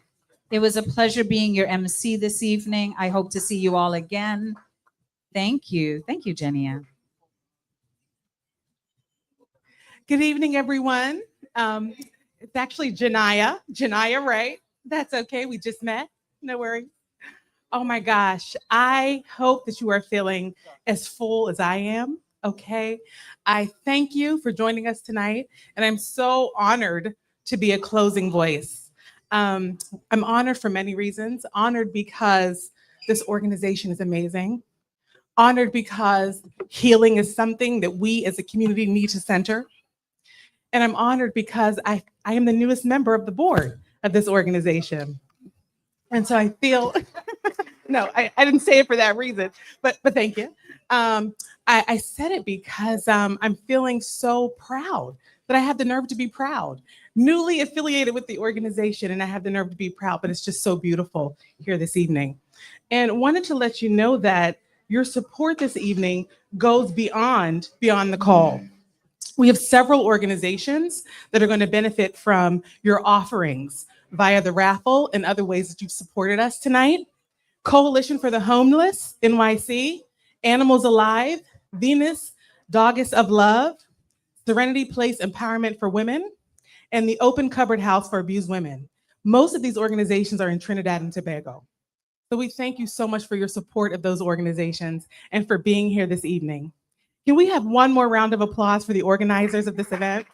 It was a pleasure being your MC this evening. I hope to see you all again. Thank you. Thank you, Jenia. Good evening, everyone. It's actually Jania Wright. That's okay. We just met. No worries. Oh my gosh. I hope that you are feeling as full as I am. Okay. I thank you for joining us tonight. And I'm so honored to be a closing voice. I'm honored for many reasons. Honored because this organization is amazing. Honored because healing is something that we as a community need to center. And I'm honored because I am the newest member of the board of this organization. And so I feel, no, I didn't say it for that reason, but thank you. I said it because I'm feeling so proud that I have the nerve to be proud. Newly affiliated with the organization, and I have the nerve to be proud, but it's just so beautiful here this evening. And wanted to let you know that your support this evening goes beyond the call. We have several organizations that are going to benefit from your offerings via the raffle and other ways that you've supported us tonight. Coalition for the Homeless, NYC, Animals Alive, Venus, Doggess of Love, Serenity Place Empowerment for Women, and the Open Cupboard House for Abused Women. Most of these organizations are in Trinidad and Tobago. So we thank you so much for your support of those organizations and for being here this evening. Can we have one more round of applause for the organizers of this event?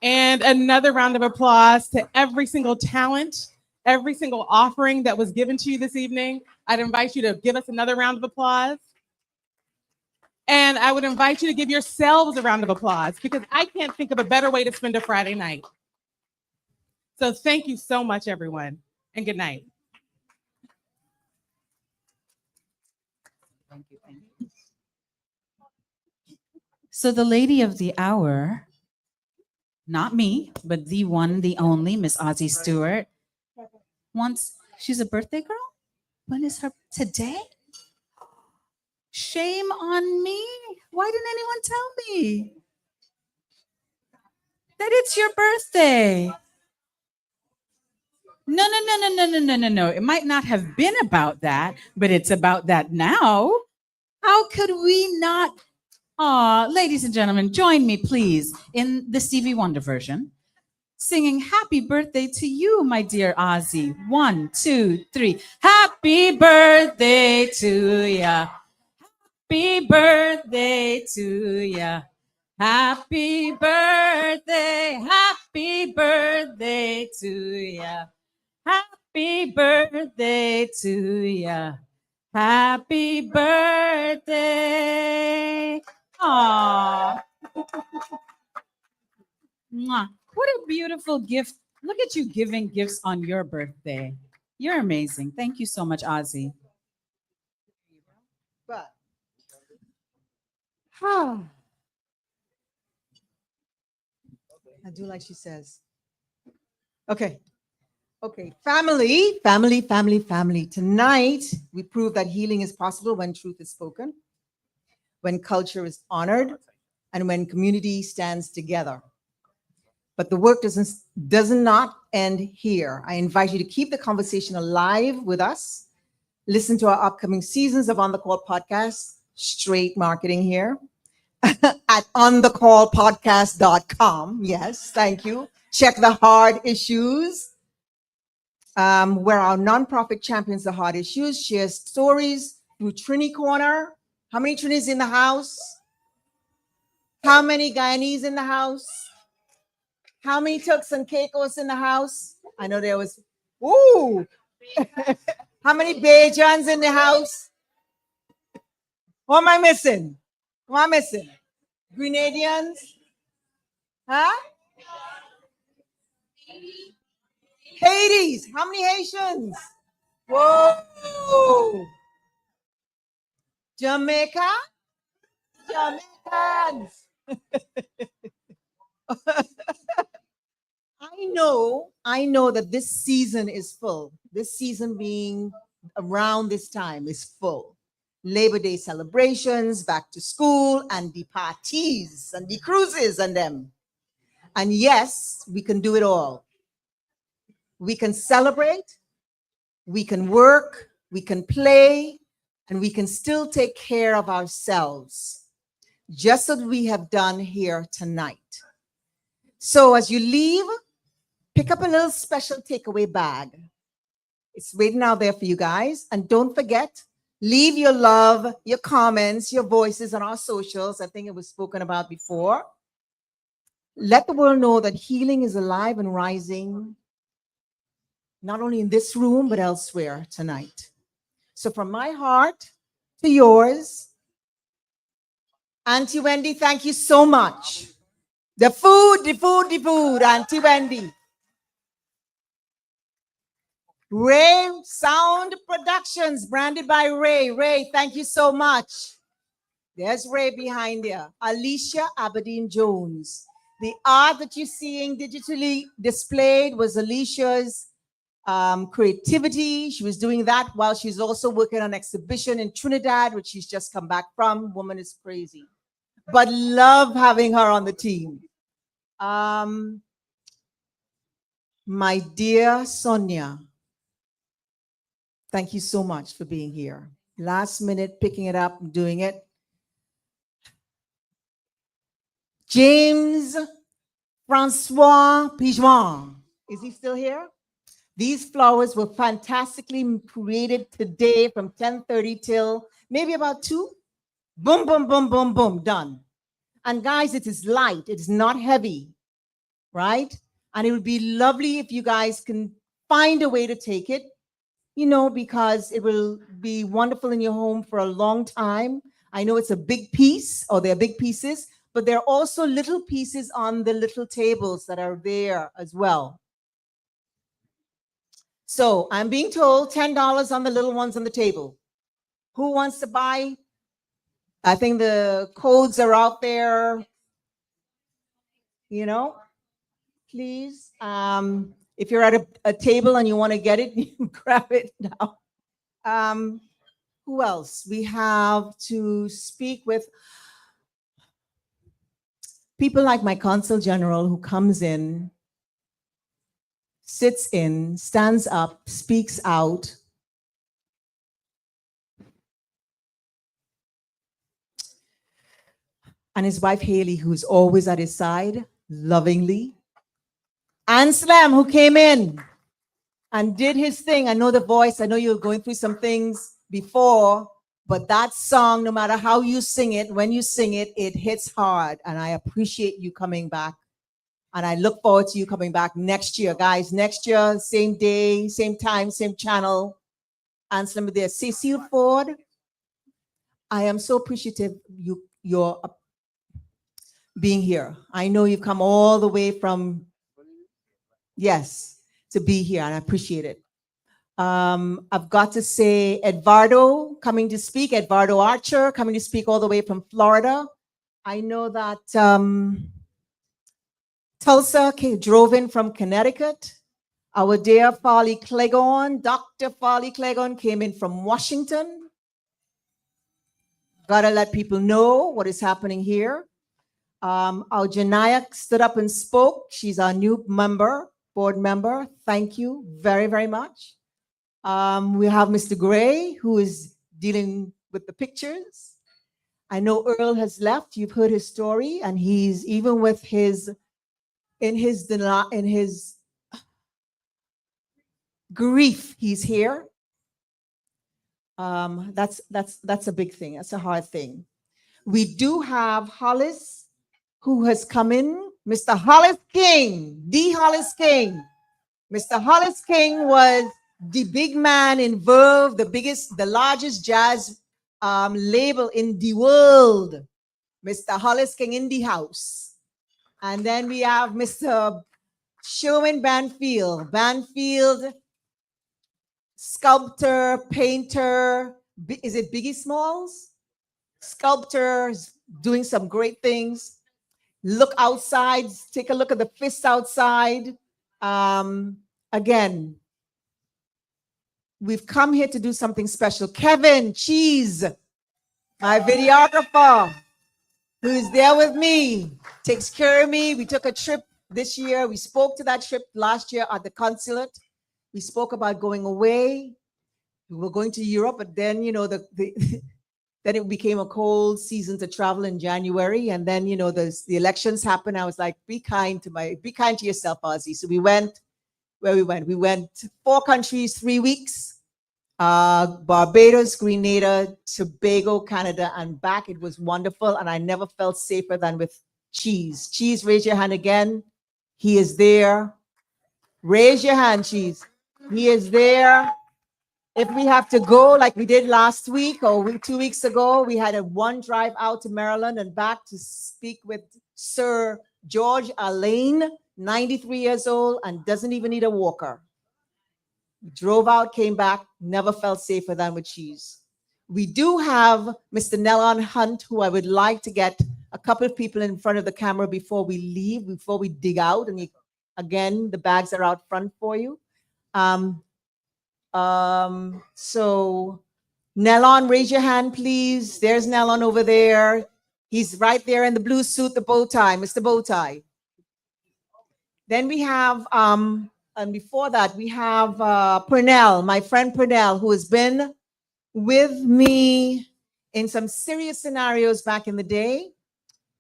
And another round of applause to every single talent, every single offering that was given to you this evening. I'd invite you to give us another round of applause. And I would invite you to give yourselves a round of applause because I can't think of a better way to spend a Friday night. So thank you so much, everyone, and good night. Thank you. Thank you. So the lady of the hour, not me, but the one, the only, Miss Ozzy Stewart, she's a birthday girl? When is her, today? Shame on me. Why didn't anyone tell me that it's your birthday? No, no, no, no, no, no, no, no, no. It might not have been about that, but it's about that now. How could we not? Ladies and gentlemen, join me, please, in the Stevie Wonder version, singing Happy Birthday to you, my dear Ozzy. 1, 2, 3. Happy birthday to ya. Happy birthday to ya. Happy birthday, happy birthday to ya. Happy birthday to ya. Happy birthday. Aww. Mwah. What a beautiful gift. Look at you giving gifts on your birthday. You're amazing. Thank you so much, Ozzy. But I do like she says. Okay. Okay. Family, family, family, family. Tonight, we prove that healing is possible when truth is spoken, when culture is honored, and when community stands together. But the work does not end here. I invite you to keep the conversation alive with us. Listen to our upcoming seasons of On the Call podcast, straight marketing here, at onthecallpodcast.com. Yes, thank you. Check the hard issues, where our nonprofit champions the hard issues, share stories through Trini Corner. How many Trinis in the house? How many Guyanese in the house? How many Turks and Caicos in the house? I know there was, ooh. How many Bajans in the house? What am I missing? What am I missing? Grenadians? Huh? Hades. How many Haitians? Whoa. Jamaica? Jamaicans. I know that this season is full. This season being around this time is full. Labor Day celebrations, back to school, and the parties and the cruises and them. And yes, we can do it all. We can celebrate, we can work, we can play, and we can still take care of ourselves, just as we have done here tonight. So as you leave, pick up a little special takeaway bag. It's waiting out there for you guys. And don't forget, leave your love, your comments, your voices on our socials. I think it was spoken about before. Let the world know that healing is alive and rising, not only in this room, but elsewhere tonight. So from my heart to yours, Auntie Wendy, thank you so much. The food, Auntie Wendy. Ray Sound Productions, branded by Ray. Ray, thank you so much. There's Ray behind there. Alicia Aberdeen Jones. The art that you're seeing digitally displayed was Alicia's creativity. She was doing that while she's also working on an exhibition in Trinidad, which she's just come back from. Woman is crazy. But love having her on the team. My dear Sonia, thank you so much for being here. Last minute, picking it up and doing it. James Francois Pigeon. Is he still here? These flowers were fantastically created today from 10:30 till maybe about 2. Boom, boom, boom, boom, boom, done. And guys, it is light. It is not heavy, right? And it would be lovely if you guys can find a way to take it, because it will be wonderful in your home for a long time. I know it's a big piece, or they're big pieces, but there are also little pieces on the little tables that are there as well. So I'm being told $10 on the little ones on the table. Who wants to buy? I think the codes are out there, please. If you're at a table and you want to get it, you grab it now. Who else? We have to speak with people like my consul general, who comes in sits in, stands up, speaks out. And his wife, Haley, who's always at his side, lovingly. Anselm, who came in and did his thing. I know the voice. I know you're going through some things before, but that song, no matter how you sing it, when you sing it, it hits hard. And I appreciate you coming back. And I look forward to you coming back next year, guys. Next year, same day, same time, same channel. Anselm there. Cecile Ford, I am so appreciative you're being here. I know you've come all the way from, yes, to be here, and I appreciate it. I've got to say, Eduardo coming to speak, Eduardo Archer coming to speak all the way from Florida. I know that Tulsa drove in from Connecticut. Our dear Farley Clegon, Dr. Farley Clegon came in from Washington. Gotta let people know what is happening here. Our Janaya stood up and spoke. She's our new member, board member. Thank you very, very much. We have Mr. Gray, who is dealing with the pictures. I know Earl has left. You've heard his story, and he's even with in his grief, he's here. That's a big thing. That's a hard thing. We do have Hollis, who has come in, Mr. Hollis King, the Hollis King. Mr. Hollis King was the big man in Verve, the largest jazz label in the world. Mr. Hollis King in the house. And then we have Mr. Sherwin Banfield. Banfield, sculptor, painter, is it Biggie Smalls? Sculptor, doing some great things. Look outside, take a look at the fists outside. Again, we've come here to do something special. Kevin Cheese, my videographer, who's there with me, takes care of me. We took a trip this year. We spoke to that trip last year at the consulate. We spoke about going away. We were going to Europe, but then, you know, then it became a cold season to travel in January. And then, you know, the elections happened. I was like, be kind to yourself, Ozzy. So we went where we went. We went 4 countries, 3 weeks, Barbados, Grenada, Tobago, Canada, and back. It was wonderful. And I never felt safer than with Cheese. Cheese, raise your hand again. He is there. Raise your hand, Cheese. He is there. If we have to go like we did last week or 2 weeks ago, we had one drive out to Maryland and back to speak with Sir George Alain, 93 years old and doesn't even need a walker. We drove out, came back, never felt safer than with Cheese. We do have Mr. Nellon Hunt, who I would like to get a couple of people in front of the camera before we leave, before we dig out. And again, the bags are out front for you. So Nellon, raise your hand, please. There's Nellon over there. He's right there in the blue suit, the bow tie, Mr. Bowtie. Then we have, and before that, we have Purnell, my friend Purnell, who has been with me in some serious scenarios back in the day.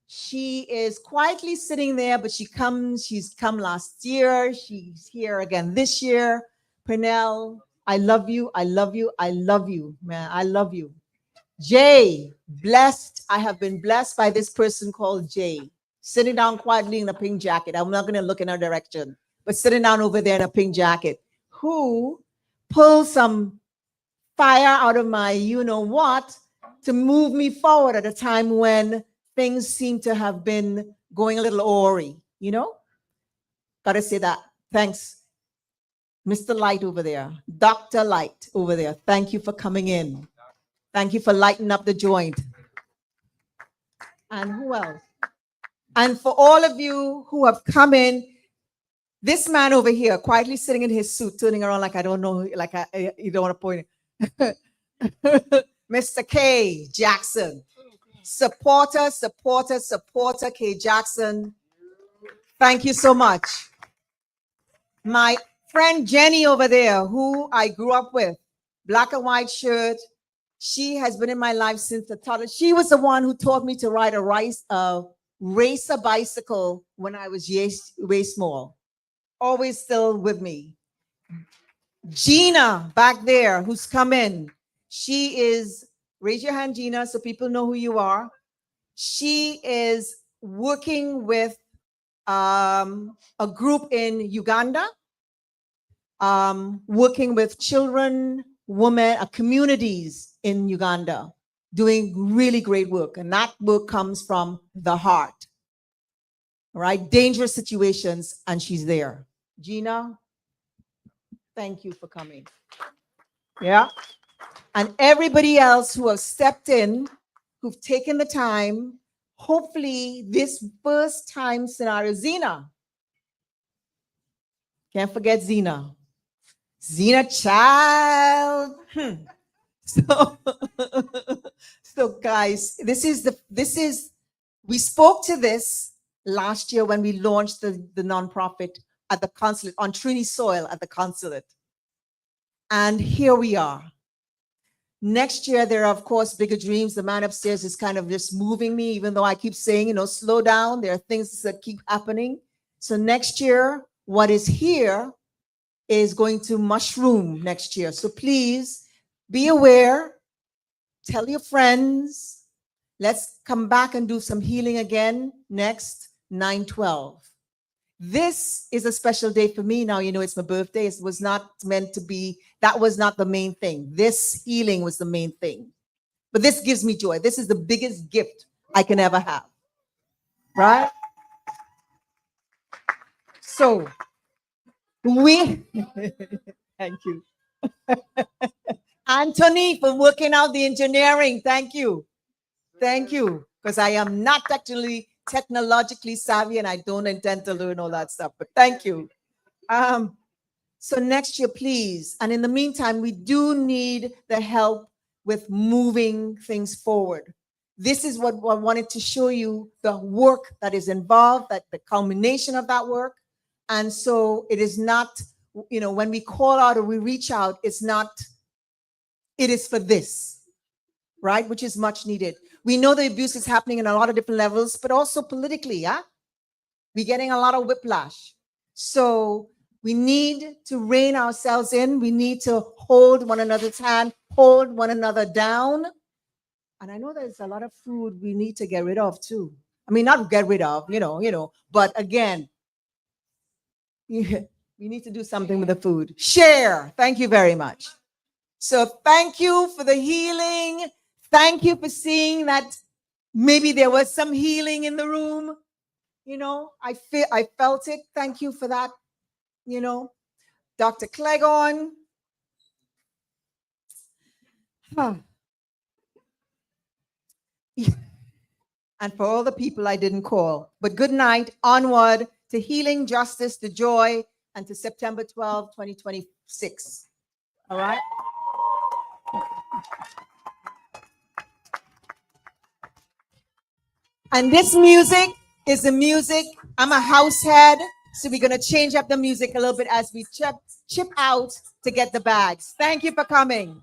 She is quietly sitting there, but she's come last year. She's here again this year. Purnell, I love you. I love you. I love you, man. I love you. Jay, blessed. I have been blessed by this person called Jay, sitting down quietly in a pink jacket. I'm not going to look in her direction, but sitting down over there in a pink jacket, who pulled some fire out of my you-know-what to move me forward at a time when things seem to have been going a little awry, you know? Gotta say that. Thanks. Mr. Light over there, Dr. Light over there. Thank you for coming in. Thank you for lighting up the joint. And who else? And for all of you who have come in, this man over here, quietly sitting in his suit, turning around like I don't know, like you don't want to point it. Mr. K. Jackson. Supporter K. Jackson. Thank you so much. My Friend Jenny over there, who I grew up with, black and white shirt. She has been in my life since the toddler. She was the one who taught me to ride a racer bicycle when I was way small. Always still with me. Gina back there, who's come in. She is, raise your hand, Gina, so people know who you are. She is working with a group in Uganda, working with children, women, communities in Uganda, doing really great work. And that work comes from the heart, right? Dangerous situations, and she's there. Gina, thank you for coming. Yeah. And everybody else who have stepped in, who've taken the time, hopefully this first time scenario, Zena. Can't forget Zena. Zena child. So, so guys, we spoke to this last year when we launched the nonprofit at the consulate, on Trini soil at the consulate. And here we are. Next year, there are, of course, bigger dreams. The man upstairs is kind of just moving me, even though I keep saying, slow down. There are things that keep happening. So next year, what is here is going to mushroom next year. So please be aware, tell your friends. Let's come back and do some healing again next 9/12. This is a special day for me. Now, it's my birthday. It was not meant to be, that was not the main thing. This healing was the main thing. But this gives me joy. This is the biggest gift I can ever have. Right? So, thank you. Anthony, for working out the engineering. Thank you. Thank you. Because I am not actually technologically savvy and I don't intend to learn all that stuff. But thank you. So next year, please. And in the meantime, we do need the help with moving things forward. This is what I wanted to show you, the work that is involved, that the culmination of that work. And so it is not, when we call out or we reach out, it is for this, right? Which is much needed. We know the abuse is happening in a lot of different levels, but also politically, yeah? We're getting a lot of whiplash. So we need to rein ourselves in. We need to hold one another's hand, hold one another down. And I know there's a lot of food we need to get rid of too. I mean, not get rid of, but again, we need to do something with the food. Share. Thank you very much. So thank you for the healing. Thank you for seeing that maybe there was some healing in the room. I felt it. Thank you for that. Dr. Clegon. And for all the people I didn't call. But good night, onward to healing, justice, to joy, and to September 12, 2026. All right? And this music is the music. I'm a house head, so we're going to change up the music a little bit as we chip out to get the bags. Thank you for coming.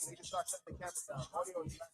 We can start shutting the camera down. Audio is back.